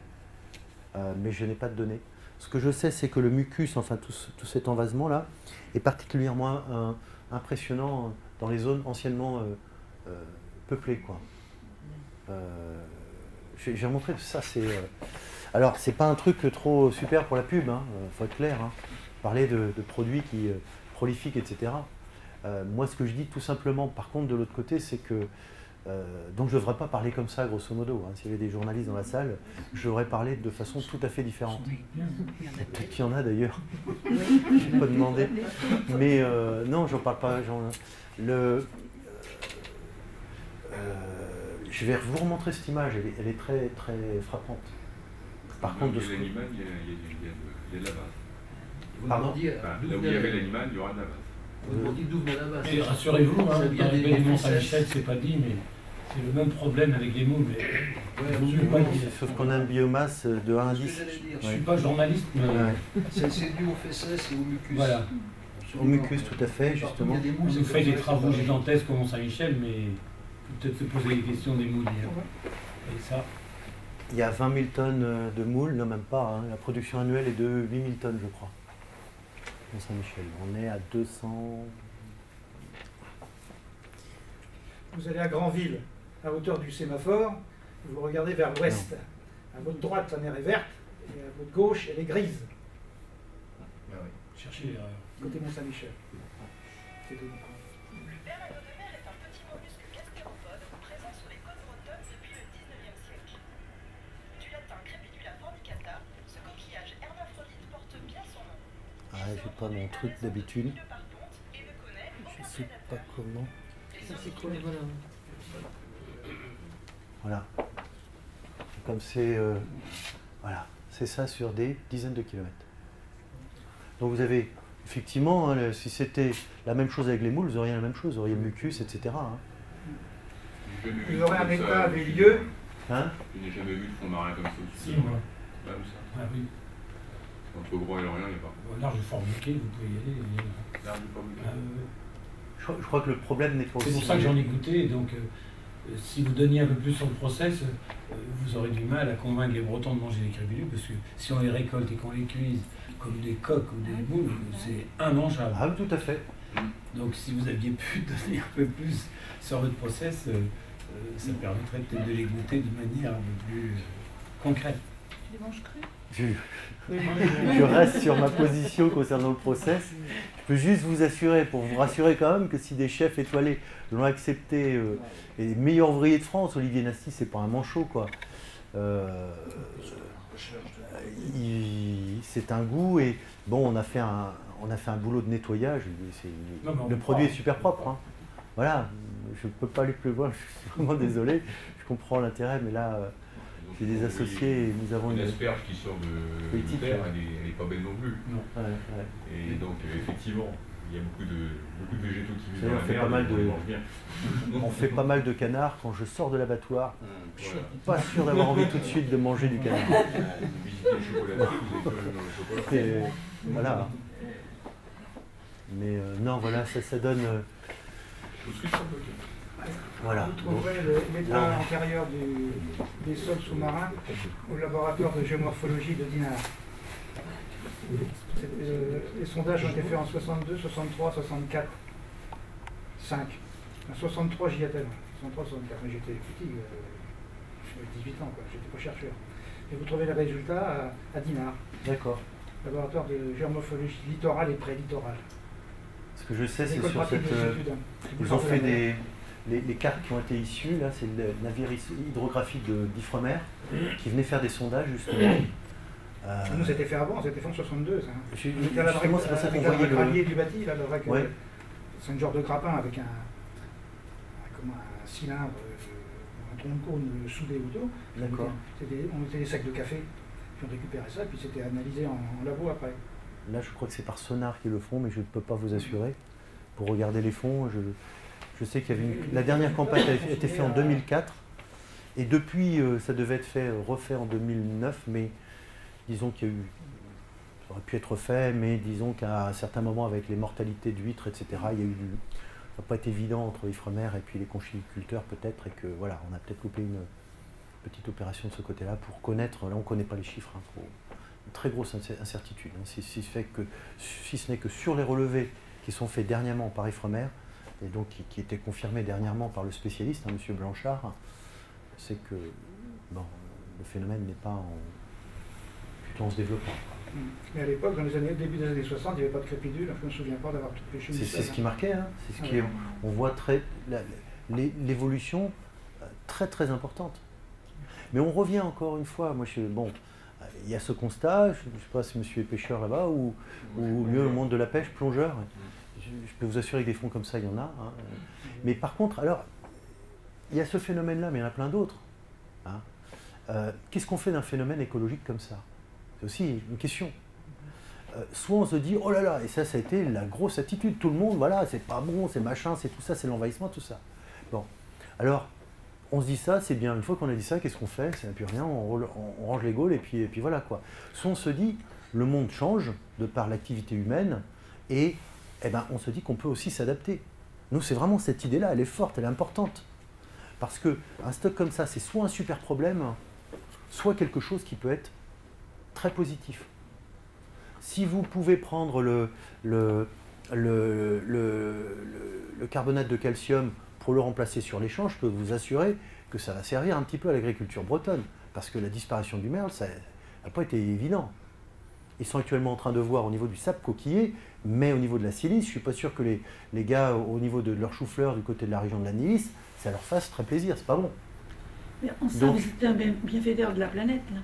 B: Mais je n'ai pas de données. Ce que je sais, c'est que le mucus, enfin tout cet envasement-là, est particulièrement impressionnant dans les zones anciennement peuplées, quoi. J'ai montré que ça, c'est... alors, c'est pas un truc trop super pour la pub, hein, faut être clair. Hein. Parler de produits qui prolifiques, etc. Moi, ce que je dis tout simplement, par contre, de l'autre côté, c'est que donc je ne devrais pas parler comme ça, grosso modo. Hein. S'il y avait des journalistes dans la salle, je devrais parler de façon tout à fait différente. Peut-être qu'il y en a d'ailleurs. Je n'ai pas demandé. Mais non, j'en parle pas. Je vais vous remontrer cette image. Elle est très, très frappante. Par contre,
P: il y a l'animal, il y a de la base.
B: Pardon ?
P: Là où il y avait l'animal, il y aura de la base.
O: Vous demandez d'où venait la base.
M: Et rassurez-vous, hein, dans les Mont-Saint-Michel, c'est pas dit, mais c'est le même problème avec les moules.
B: Sauf qu'on a une biomasse de 1 à 10.
M: Je ne suis pas journaliste, mais...
O: C'est dû aux fesses et au mucus.
M: Voilà.
B: Au mucus, tout à fait, justement.
M: On nous fait des travaux gigantesques au Mont-Saint-Michel, mais peut-être se poser les questions des moules. Et ça...
B: Il y a 20 000 tonnes de moules, non même pas. Hein. La production annuelle est de 8 000 tonnes, je crois. Mont-Saint-Michel. On est à 200...
S: Vous allez à Granville, à hauteur du sémaphore, vous regardez vers l'ouest. À votre droite, la mer est verte, et à votre gauche, elle est grise.
O: Ah oui.
M: Cherchez l'erreur.
S: Côté Mont-Saint-Michel. C'est tout.
D: Le berlingot de mer est un petit mollusque gastéropode présent sur les côtes bretonnes depuis le 19e siècle. Du latin Crépidula fornicata, ce coquillage hermaphrodite porte bien son nom.
B: Ah, j'ai pas mon truc d'habitude. Je sais pas comment.
R: C'est quoi, voilà.
B: Voilà. Comme c'est... voilà. C'est ça sur des dizaines de kilomètres. Donc vous avez... Effectivement, hein, si c'était la même chose avec les moules, vous auriez la même chose. Vous auriez le mucus, etc. Hein.
S: Vous aurez un état des lieux.
B: Hein?
P: Je n'ai jamais vu de fond marin comme ça aussi.
M: Si, moi.
P: Là où ça.
M: Ah oui.
P: Entre Gros et Lorient, il n'y a pas.
M: Large Fort-Bouquet, vous pouvez y aller.
P: Large Fort-Bouquet.
B: Je crois que le problème n'est pas aussi...
M: C'est pour ça que j'en ai goûté, donc si vous donniez un peu plus sur le process, vous aurez du mal à convaincre les Bretons de manger des crépilules, parce que si on les récolte et qu'on les cuise comme des coques ou des moules, c'est immangeable.
B: Ah, tout à fait.
M: Donc si vous aviez pu donner un peu plus sur votre process, ça permettrait peut-être de les goûter de manière un peu plus concrète.
R: Tu les manges crus?
B: Je reste sur ma position concernant le process. Je peux juste vous assurer, pour vous rassurer quand même, que si des chefs étoilés l'ont accepté, et les meilleurs ouvriers de France, Olivier Nasty, c'est pas un manchot, quoi. C'est un goût, et bon, on a fait un boulot de nettoyage. Le produit est super propre. Hein. Voilà, je ne peux pas aller plus loin, je suis vraiment désolé. Je comprends l'intérêt, mais là... J'ai des associés et nous avons
P: une asperge qui sort de terre, elle n'est pas belle non plus.
B: Non. Ouais.
P: Et donc effectivement, il y a beaucoup de végétaux qui vivent dans la mer,
B: on fait pas mal de canards. Quand je sors de l'abattoir, je suis pas sûr d'avoir envie tout de suite de manger du canard. Voilà. Mais non, voilà, ça donne... Voilà.
S: Vous trouverez l'état antérieur des sols sous-marins au laboratoire de géomorphologie de Dinard. Les sondages ont été faits en 62, 63, 64, 5. En 63, j'y étais. 63, 64. Mais j'étais petit, j'avais 18 ans, quoi. J'étais pas chercheur. Et vous trouvez les résultats à Dinard.
B: D'accord.
S: Laboratoire de géomorphologie littorale et pré-littorale.
B: Ce que je sais, c'est sur cette... Ils ont fait les cartes qui ont été issues, là, c'est le navire hydrographique d'Ifremer qui venait faire des sondages, justement.
S: Nous, c'était fait avant, c'était fait en 62, ça.
B: Justement, c'est pour ça qu'on voyait le...
S: rallier du bâti, là,
B: ouais.
S: C'est un genre de grappin avec un cylindre, un tronc de cône soudé autour.
B: D'accord.
S: On mettait des sacs de café, puis on récupérait ça, puis c'était analysé en labo après.
B: Là, je crois que c'est par sonar qu'ils le font, mais je ne peux pas vous assurer. Pour regarder les fonds, je Je sais qu'il y avait la dernière campagne a été faite en 2004, et depuis, ça devait être refait en 2009, mais disons qu'il y a eu, ça aurait pu être fait, mais disons qu'à un certain moment, avec les mortalités d'huîtres, etc., il y a eu, ça n'a pas été évident entre l'Ifremer et puis les conchiliculteurs peut-être, et que voilà, on a peut-être loupé une petite opération de ce côté-là pour connaître, là on ne connaît pas les chiffres, hein, une très grosse incertitude, hein, si ce n'est que sur les relevés qui sont faits dernièrement par Ifremer, et donc qui étaient confirmés dernièrement par le spécialiste, hein, M. Blanchard, c'est que bon, le phénomène n'est pas plutôt en se développant.
S: Mais à l'époque, dans les début des années 60, il n'y avait pas de crépidule, je ne me souviens pas d'avoir tout pêché.
B: C'est ce qui marquait, hein, c'est ce qui est, on voit l'évolution très très importante. Mais on revient encore une fois, moi bon, il y a ce constat, je ne sais pas si monsieur est pêcheur là-bas, ou mieux le monde de la pêche, plongeur. Je peux vous assurer que des fonds comme ça, il y en a. Hein. Mais par contre, alors, il y a ce phénomène-là, mais il y en a plein d'autres. Hein. Qu'est-ce qu'on fait d'un phénomène écologique comme ça? C'est aussi une question. Soit on se dit, oh là là, et ça a été la grosse attitude, tout le monde, voilà, c'est pas bon, c'est machin, c'est tout ça, c'est l'envahissement, tout ça. Bon, alors, on se dit ça, c'est bien, une fois qu'on a dit ça, qu'est-ce qu'on fait? Ça n'a plus rien, on range les gaules, et puis voilà quoi. Soit on se dit, le monde change de par l'activité humaine, et eh ben, on se dit qu'on peut aussi s'adapter. Nous, c'est vraiment cette idée-là, elle est forte, elle est importante. Parce qu'un stock comme ça, c'est soit un super problème, soit quelque chose qui peut être très positif. Si vous pouvez prendre le carbonate de calcium pour le remplacer sur les champs, je peux vous assurer que ça va servir un petit peu à l'agriculture bretonne. Parce que la disparition du merle, ça n'a pas été évident. Ils sont actuellement en train de voir au niveau du sable coquillé, mais au niveau de la silice, je ne suis pas sûr que les gars, au niveau de leur chou-fleur du côté de la région de la Nilis, ça leur fasse très plaisir, c'est pas bon.
R: Mais en ça, vous êtes un bienfaiteur de la planète, là.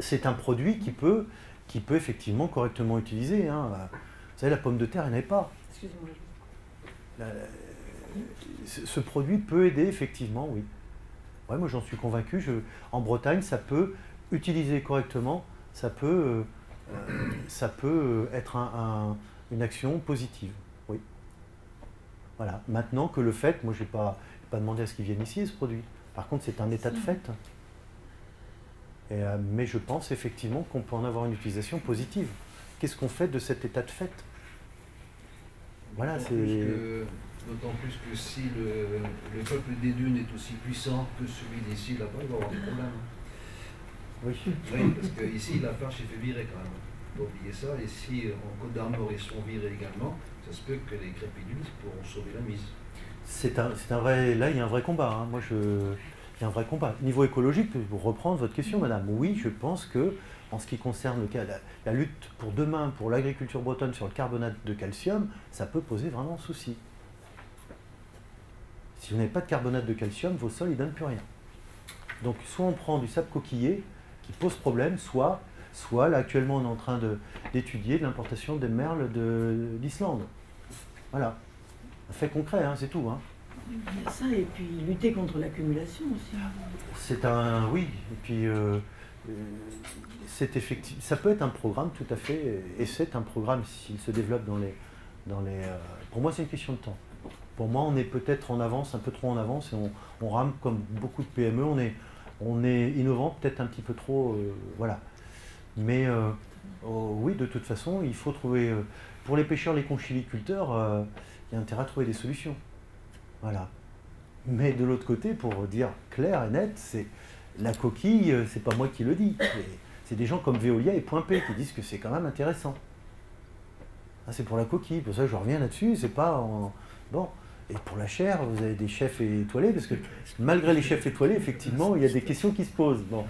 B: C'est un produit qui peut effectivement correctement utiliser. Hein. Vous savez, la pomme de terre, il n'y en avait pas.
R: Excusez-moi.
B: Ce produit peut aider, effectivement, oui. Ouais, moi, j'en suis convaincu. En Bretagne, ça peut utiliser correctement, ça peut être une action positive. Oui. Voilà. Maintenant que le fait, moi, je n'ai pas demandé à ce qu'il vienne ici, ce produit. Par contre, c'est un état de fait. Mais je pense effectivement qu'on peut en avoir une utilisation positive. Qu'est-ce qu'on fait de cet état de fait? Voilà, c'est...
O: D'autant plus que si le peuple des dunes est aussi puissant que celui d'ici, là-bas, il va avoir des problèmes.
B: Oui.
O: Oui, parce qu'ici, la perche est fait virer quand même. Il faut oublier ça. Et si en Côte d'Armor, ils sont virés également, ça se peut que les crépidules pourront sauver la mise. C'est un vrai... Là, il y a un vrai combat. Hein. Il y a un vrai combat. Niveau écologique, pour reprendre votre question, madame, oui, je pense que, en ce qui concerne la lutte pour demain, pour l'agriculture bretonne sur le carbonate de calcium, ça peut poser vraiment souci. Si vous n'avez pas de carbonate de calcium, vos sols, ils ne donnent plus rien. Donc, soit on prend du sable coquillé, qui pose problème, soit là, actuellement, on est en train d'étudier l'importation des merles d'Islande. Voilà. Un fait concret, hein, c'est tout. Hein.
R: Il y a ça, et puis lutter contre l'accumulation aussi.
B: C'est un... Oui, et puis... c'est effectif. Ça peut être un programme, tout à fait, et c'est un programme s'il se développe dans les... Pour moi, c'est une question de temps. Pour moi, on est peut-être en avance, un peu trop en avance, et on rame comme beaucoup de PME, on est innovant, peut-être un petit peu trop, voilà. Mais oui, de toute façon, il faut trouver... pour les pêcheurs, les conchiliculteurs, il y a intérêt à trouver des solutions. Voilà. Mais de l'autre côté, pour dire clair et net, c'est la coquille, c'est pas moi qui le dis. C'est des gens comme Veolia et Point P qui disent que c'est quand même intéressant. Ah, c'est pour la coquille, pour ça je reviens là-dessus, c'est pas en... Bon. Et pour la chair, vous avez des chefs étoilés, parce que malgré les chefs étoilés, effectivement, il y a des questions qui se posent. Bon.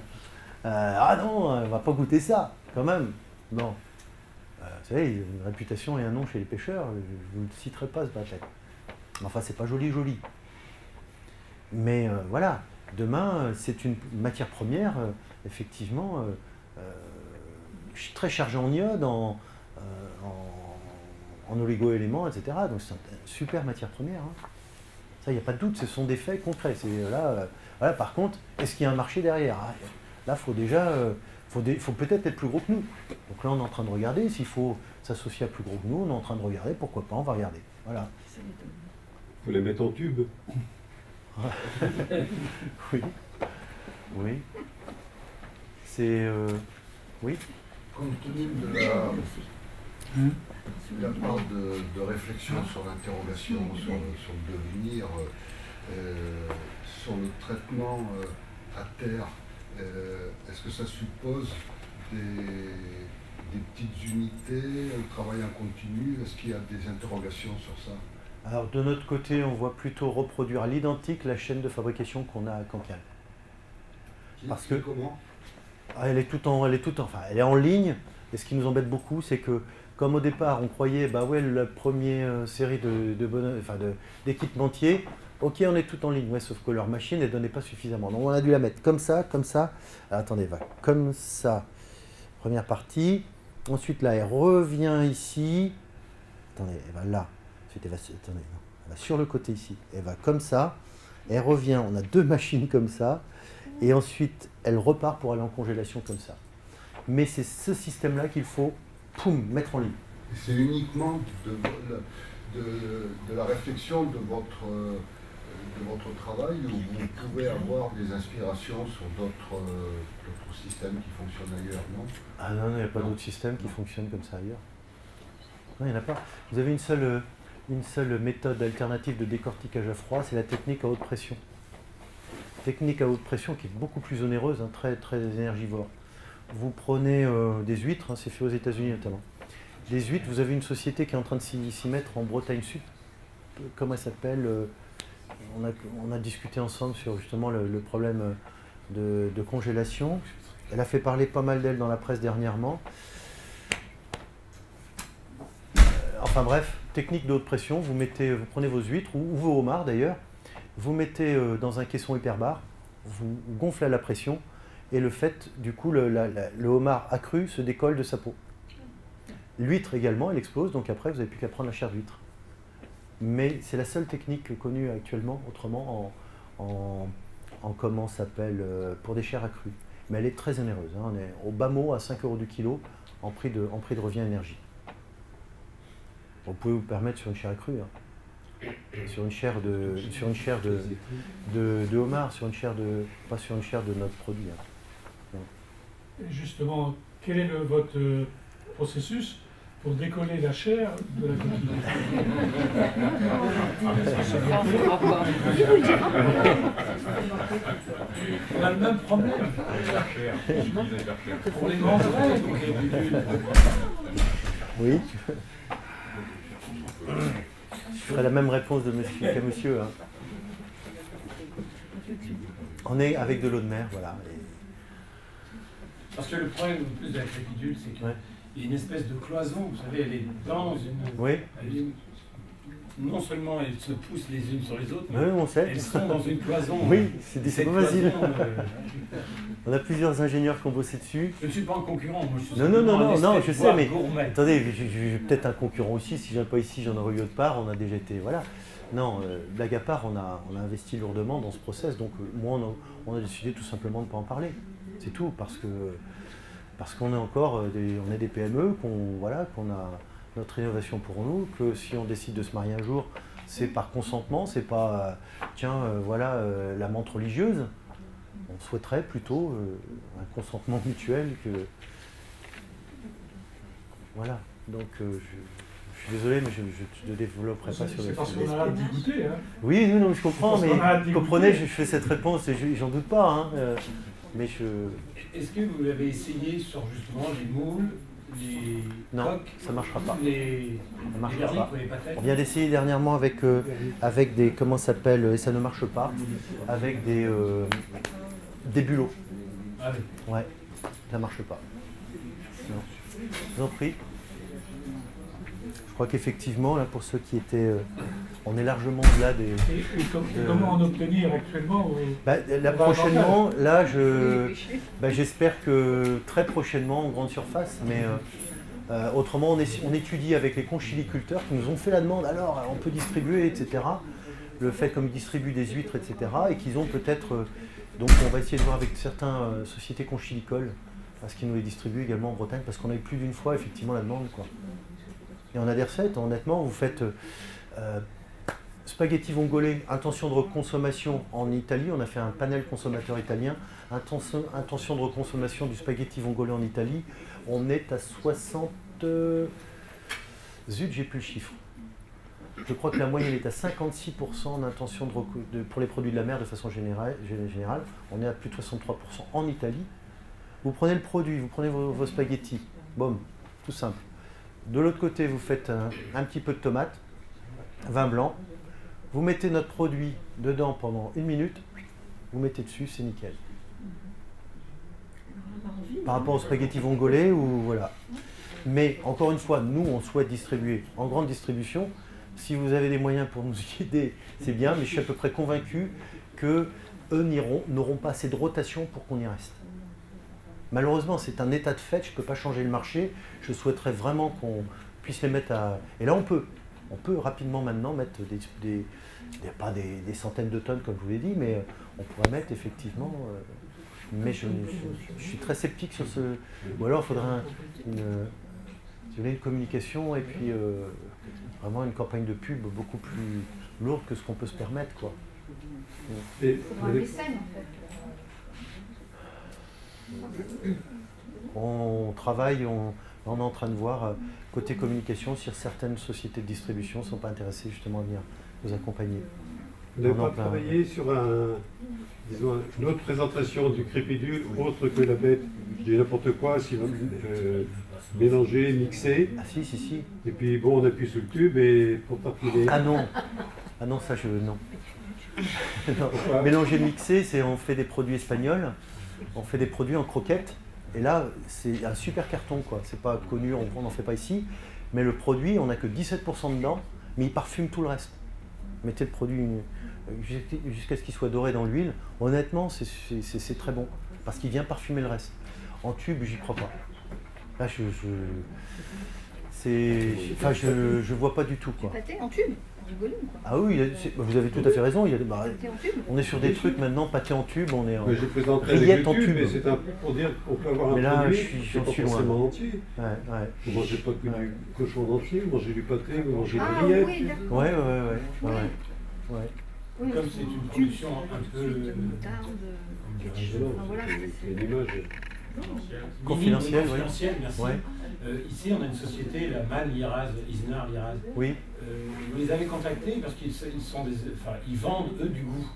B: Ah non, on va pas goûter ça, quand même. Bon. Vous savez, il y a une réputation et un nom chez les pêcheurs, je ne vous le citerai pas, ce bataille. Enfin, c'est pas joli. Mais voilà, demain, c'est une matière première, effectivement, très chargée en iode, en oligo-éléments, etc. Donc c'est une super matière première. Hein. Ça, il n'y a pas de doute, ce sont des faits concrets. Voilà, par contre, est-ce qu'il y a un marché derrière? Là, faut peut-être être plus gros que nous. Donc là, on est en train de regarder. S'il faut s'associer à plus gros que nous, on est en train de regarder. Pourquoi pas? On va regarder. Voilà.
N: faut les mettre en tube.
B: Oui. Oui. C'est... oui.
O: Compte tenu de la part de réflexion sur l'interrogation, sur le devenir, sur le traitement à terre, est-ce que ça suppose des petites unités, un travail en continu? Est-ce qu'il y a des interrogations sur ça?
B: Alors de notre côté, on voit plutôt reproduire à l'identique la chaîne de fabrication qu'on a à Cancale. Parce que
O: comment?
B: elle est en ligne. Et ce qui nous embête beaucoup, c'est que comme au départ, on croyait, bah ouais, la première série d'équipementiers, ok, on est tout en ligne, ouais, sauf que leur machine ne donnait pas suffisamment. Donc on a dû la mettre comme ça, comme ça. Alors, attendez, va comme ça. Première partie. Ensuite, là, elle revient ici. Attendez, elle va là. Ensuite, elle va sur le côté ici. Elle va comme ça. Elle revient. On a deux machines comme ça. Et ensuite, elle repart pour aller en congélation comme ça. Mais c'est ce système-là qu'il faut mettre en ligne.
O: C'est uniquement de la réflexion de votre travail où vous pouvez avoir des inspirations sur d'autres systèmes qui fonctionnent ailleurs, non?
B: Ah non, il n'y a pas d'autres systèmes qui fonctionnent comme ça ailleurs. Non, il n'y en a pas. Vous avez une seule méthode alternative de décortiquage à froid, c'est la technique à haute pression. Technique à haute pression qui est beaucoup plus onéreuse, hein, très, très énergivore. Vous prenez des huîtres, hein, c'est fait aux États-Unis notamment. Des huîtres, vous avez une société qui est en train de s'y mettre en Bretagne Sud. Comment elle s'appelle? On a discuté ensemble sur justement le problème de congélation. Elle a fait parler pas mal d'elle dans la presse dernièrement. Enfin bref, technique de haute pression, vous prenez vos huîtres, ou vos homards d'ailleurs, vous mettez dans un caisson hyperbare, vous gonflez à la pression, et le fait, du coup, le homard accru se décolle de sa peau. L'huître également, elle explose, donc après, vous n'avez plus qu'à prendre la chair d'huître. Mais c'est la seule technique connue actuellement, autrement, comment s'appelle, pour des chairs accrues. Mais elle est très onéreuse, hein, on est au bas mot à 5 € du kilo en prix de revient énergie. Vous pouvez vous permettre sur une chair accrue, hein. Sur une chair de homard, pas sur une chair de notre produit. Hein.
T: Et justement, quel est votre processus pour décoller la chair de la coquille? On a le même problème. Pour les grands traits.
B: Oui. Je ferai la même réponse qu'à monsieur. Hein. On est avec de l'eau de mer, voilà.
T: Parce que le problème le plus de la crépidule, c'est qu'il y a une espèce de cloison, vous savez, elle est dans une...
B: Oui.
T: Non seulement elles se poussent les unes sur les autres, mais
B: on sait.
T: Elles sont dans une cloison.
B: Oui, c'est pas facile. On a plusieurs ingénieurs qui ont bossé dessus.
T: Je ne suis pas un concurrent, moi je suis
B: non, je sais, mais
T: gourmet.
B: Attendez, j'ai peut-être un concurrent aussi, si je viens pas ici, j'en aurais eu autre part, on a déjà été, voilà. Non, blague à part, on a investi lourdement dans ce process, donc moi on a décidé tout simplement de ne pas en parler. C'est tout, parce qu'on est encore on est des PME, qu'on a notre innovation pour nous, que si on décide de se marier un jour, c'est par consentement, c'est pas la menthe religieuse. On souhaiterait plutôt un consentement mutuel que... Voilà, donc je suis désolé, mais je ne développerai pas sur le sujet.
T: C'est parce qu'on a l'air dégoûté, hein.
B: Oui, non, je comprends, mais vous comprenez, je fais cette réponse et j'en doute pas, hein, mais je...
T: Est-ce que vous l'avez essayé sur justement les moules, les
B: non,
T: coques,
B: ça ne marchera pas.
T: Ça
B: marchera pas.
T: les patates?
B: On vient d'essayer dernièrement avec des, comment ça s'appelle, et ça ne marche pas, avec des bulots.
T: Ah oui.
B: Ouais, ça ne marche pas. Non. Je vous en prie. Je crois qu'effectivement, là, pour ceux qui étaient... on est largement au-delà des...
T: Et comment en obtenir actuellement
B: là, prochainement, là, j'espère que très prochainement, en grande surface, mais autrement, on étudie avec les conchiliculteurs qui nous ont fait la demande, alors, on peut distribuer, etc. Le fait comme ils distribuent des huîtres, etc. Et qu'ils ont peut-être... donc, on va essayer de voir avec certaines sociétés conchilicoles, parce qu'ils nous les distribuent également en Bretagne, parce qu'on a eu plus d'une fois, effectivement, la demande, quoi. Et on a des recettes, honnêtement, vous faites spaghetti vongole, intention de reconsommation en Italie. On a fait un panel consommateur italien. Intention de reconsommation du spaghetti vongole en Italie. On est à 60... Zut, j'ai plus le chiffre. Je crois que la moyenne est à 56% d'intention pour les produits de la mer de façon générale. On est à plus de 63% en Italie. Vous prenez le produit, vous prenez vos spaghettis, boum, tout simple. De l'autre côté, vous faites un petit peu de tomate, vin blanc, vous mettez notre produit dedans pendant 1 minute, vous mettez dessus, c'est nickel. Par rapport au spaghetti vongole, ou voilà. Mais encore une fois, nous, on souhaite distribuer en grande distribution. Si vous avez des moyens pour nous y aider, c'est bien, mais je suis à peu près convaincu qu'eux n'auront pas assez de rotation pour qu'on y reste. Malheureusement, c'est un état de fait, je ne peux pas changer le marché. Je souhaiterais vraiment qu'on puisse les mettre à... Et là, on peut rapidement maintenant mettre pas des centaines de tonnes, comme je vous l'ai dit, mais on pourrait mettre effectivement... mais je suis très sceptique sur ce... Ou alors, il faudrait une communication et puis vraiment une campagne de pub beaucoup plus lourde que ce qu'on peut se permettre, quoi.
C: Il faudra un mécène, en fait.
B: On travaille, on est en train de voir côté communication si certaines sociétés de distribution ne sont pas intéressées justement à venir nous accompagner.
N: Vous n'avez pas travaillé sur une autre présentation du crépidule autre que la bête, je dis n'importe quoi, si mélanger, mixer.
B: Ah si.
N: Et puis bon, on appuie sur le tube et pour tartiner.
B: Ah non, ça non. Non. Mélanger, mixer, c'est on fait des produits espagnols, on fait des produits en croquettes. Et là, c'est un super carton, quoi. C'est pas connu, on n'en fait pas ici. Mais le produit, on n'a que 17% dedans, mais il parfume tout le reste. Mettez le produit jusqu'à ce qu'il soit doré dans l'huile. Honnêtement, c'est très bon, parce qu'il vient parfumer le reste. En tube, j'y crois pas. Là, je vois pas du tout, quoi.
C: Pâté en tube, en volume, quoi.
B: Ah oui, vous avez tout à fait raison. On est sur des trucs maintenant, pâté en tube, on est en rillettes en tube.
N: Mais c'est un peu pour dire qu'on peut avoir un produit qui n'est pas forcément entier. Vous ne mangez pas que du cochon entier, vous mangez du pâté, vous mangez des rillettes.
C: Oui, d'accord.
B: Ouais.
T: Comme c'est une production un peu...
B: Confidentielle, oui.
T: Merci.
B: Ouais.
T: Ici, on a une société, la MAN Liraz, Isnar Liraz.
B: Oui.
T: Vous les avez contactés parce qu'ils vendent, eux, du goût.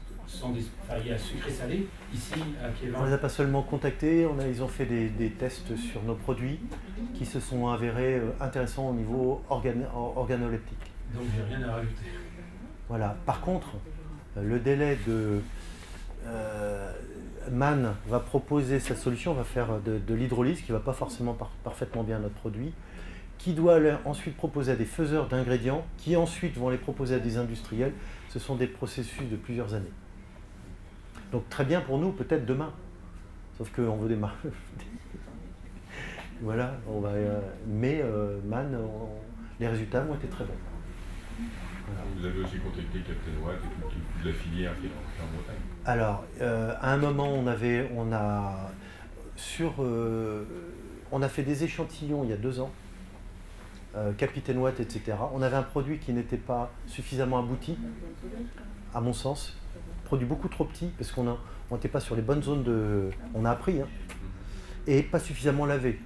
T: Il y a sucré-salé, ici, à Kévin.
B: On ne les a pas seulement contactés, ils ont fait des tests sur nos produits qui se sont avérés intéressants au niveau organoleptique.
T: Donc, j'ai rien à rajouter.
B: Voilà. Par contre, le délai de... MAN va proposer sa solution, va faire de l'hydrolyse qui ne va pas forcément parfaitement bien à notre produit, qui doit ensuite proposer à des faiseurs d'ingrédients, qui ensuite vont les proposer à des industriels. Ce sont des processus de plusieurs années. Donc très bien pour nous, peut-être demain. Sauf qu'on veut démarrer. Voilà, mais MAN, les résultats ont été très bons.
P: Voilà. Vous avez aussi contacté Captain Watt et toute la filière qui est en Bretagne.
B: Alors, à un moment, on a fait des échantillons il y a 2 ans, Capitaine Watt, etc. On avait un produit qui n'était pas suffisamment abouti, à mon sens. Produit beaucoup trop petit, parce qu'on n'était pas sur les bonnes zones de... On a appris, hein, et pas suffisamment lavé.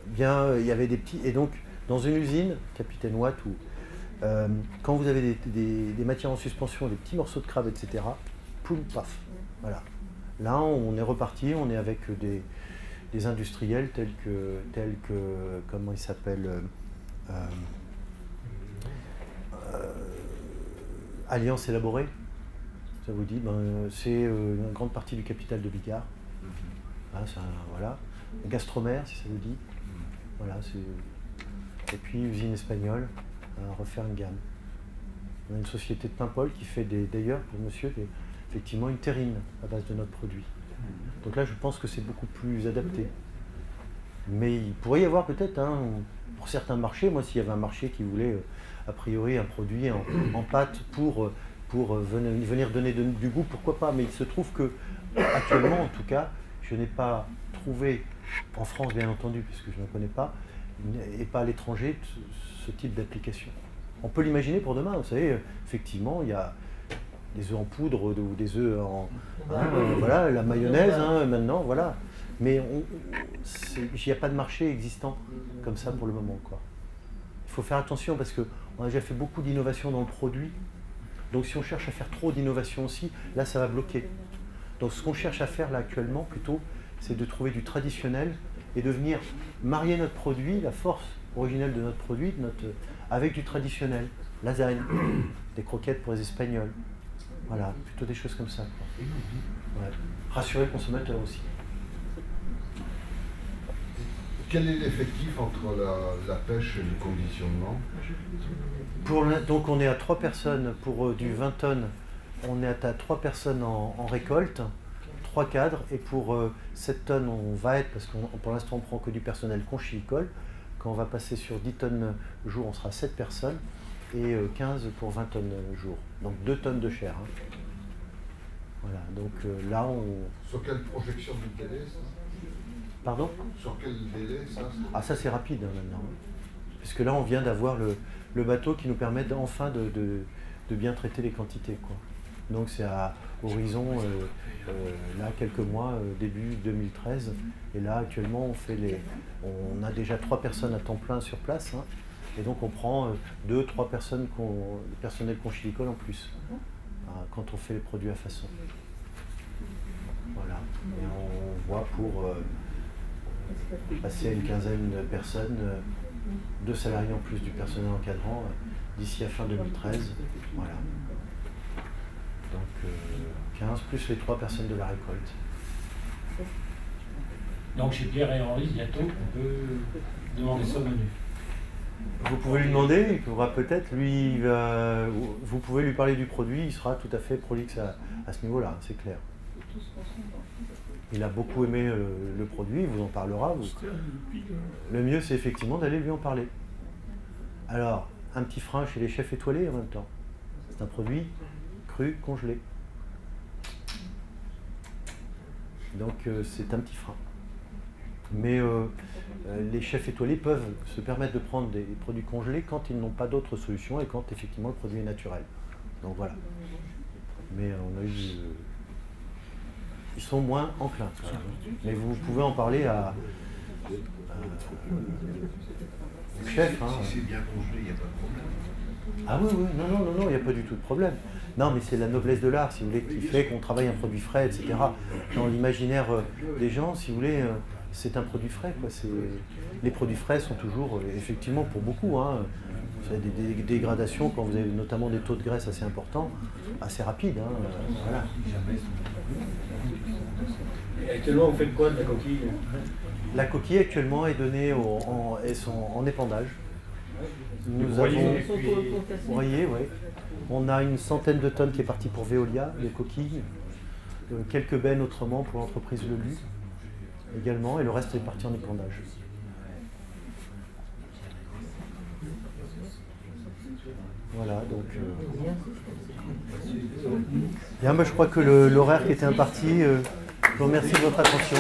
B: Bien, il y avait des petits... Et donc, dans une usine, Capitaine Watt, où quand vous avez des matières en suspension, des petits morceaux de crabe, etc., poum, paf. Voilà. Là, on est reparti, on est avec des industriels tels que comment ils s'appellent, Alliance Élaborée. Ça vous dit, c'est une grande partie du capital de Bigard. Voilà. Gastromère, si ça vous dit. Voilà, et puis usine espagnole. À refaire une gamme. On a une société de Paimpol qui fait d'ailleurs pour monsieur effectivement une terrine à base de notre produit. Donc là je pense que c'est beaucoup plus adapté. Mais il pourrait y avoir peut-être pour certains marchés, moi s'il y avait un marché qui voulait a priori un produit en pâte pour venir donner du goût, pourquoi pas, mais il se trouve que actuellement en tout cas je n'ai pas trouvé en France bien entendu puisque je ne connais pas et pas à l'étranger ce type d'application. On peut l'imaginer pour demain, vous savez, effectivement, il y a des œufs en poudre ou des œufs en... voilà, la mayonnaise, maintenant, voilà. Mais il n'y a pas de marché existant comme ça pour le moment, quoi. Il faut faire attention parce qu'on a déjà fait beaucoup d'innovation dans le produit. Donc si on cherche à faire trop d'innovation aussi, là, ça va bloquer. Donc ce qu'on cherche à faire là actuellement, plutôt, c'est de trouver du traditionnel et de venir marier notre produit, la force originelle de notre produit, avec du traditionnel. Lasagne, des croquettes pour les Espagnols. Voilà, plutôt des choses comme ça, quoi. Ouais. Rassurer le consommateur aussi.
O: Quel est l'effectif entre la pêche et le conditionnement?
B: Donc on est à 3 personnes pour du 20 tonnes. On est à 3 personnes en récolte, 3 cadres, et pour 7 tonnes, on va être, parce que pour l'instant on prend que du personnel conchilicole. Quand on va passer sur 10 tonnes jour, on sera 7 personnes, et 15 pour 20 tonnes jour. Donc 2 tonnes de chair. Voilà, donc là on...
O: Sur quelle projection de délai ça?
B: Pardon?
O: Sur quel délai ça?
B: Ah, ça c'est rapide maintenant. Parce que là on vient d'avoir le bateau qui nous permet enfin de bien traiter les quantités, quoi. Donc c'est à horizon, là quelques mois, début 2013. Et là actuellement on a déjà 3 personnes à temps plein sur place. Et donc on prend 2-3 personnes, personnel conchilicole en plus, quand on fait les produits à façon. Voilà. Et on voit pour passer à une quinzaine de personnes, 2 salariés en plus du personnel encadrant, d'ici à fin 2013. Voilà. Donc 15 plus les 3 personnes de la récolte.
M: Donc chez Pierre et Henri, bientôt, on peut demander ça au menu.
B: Vous pouvez lui demander, il pourra peut-être, vous pouvez lui parler du produit, il sera tout à fait prolixe à ce niveau-là, c'est clair. Il a beaucoup aimé le produit, il vous en parlera. Le mieux, c'est effectivement d'aller lui en parler. Alors, un petit frein chez les chefs étoilés en même temps. C'est un produit cru, congelé. Donc, c'est un petit frein. Mais les chefs étoilés peuvent se permettre de prendre des produits congelés quand ils n'ont pas d'autres solutions et quand effectivement le produit est naturel. Donc voilà. Mais on a eu... ils sont moins enclins. Mais vous pouvez en parler au chef.
O: Si c'est bien congelé, il n'y a pas de problème.
B: Ah oui, non, il n'y a pas du tout de problème. Non, mais c'est la noblesse de l'art, si vous voulez, qui fait qu'on travaille un produit frais, etc. Dans l'imaginaire des gens, si vous voulez, c'est un produit frais, quoi. Les produits frais sont toujours, effectivement, pour beaucoup, vous avez des dégradations quand vous avez notamment des taux de graisse assez importants, assez rapides. Voilà.
M: Et actuellement, vous faites quoi de la coquille?
B: La coquille actuellement est donnée en épandage. Nous avons, vous voyez, oui. On a une centaine de tonnes qui est partie pour Veolia, les coquilles, quelques bennes autrement pour l'entreprise Le Lu également, et le reste est parti en épandage. Voilà, donc... Bien, je crois que l'horaire qui était imparti, je vous remercie de votre attention.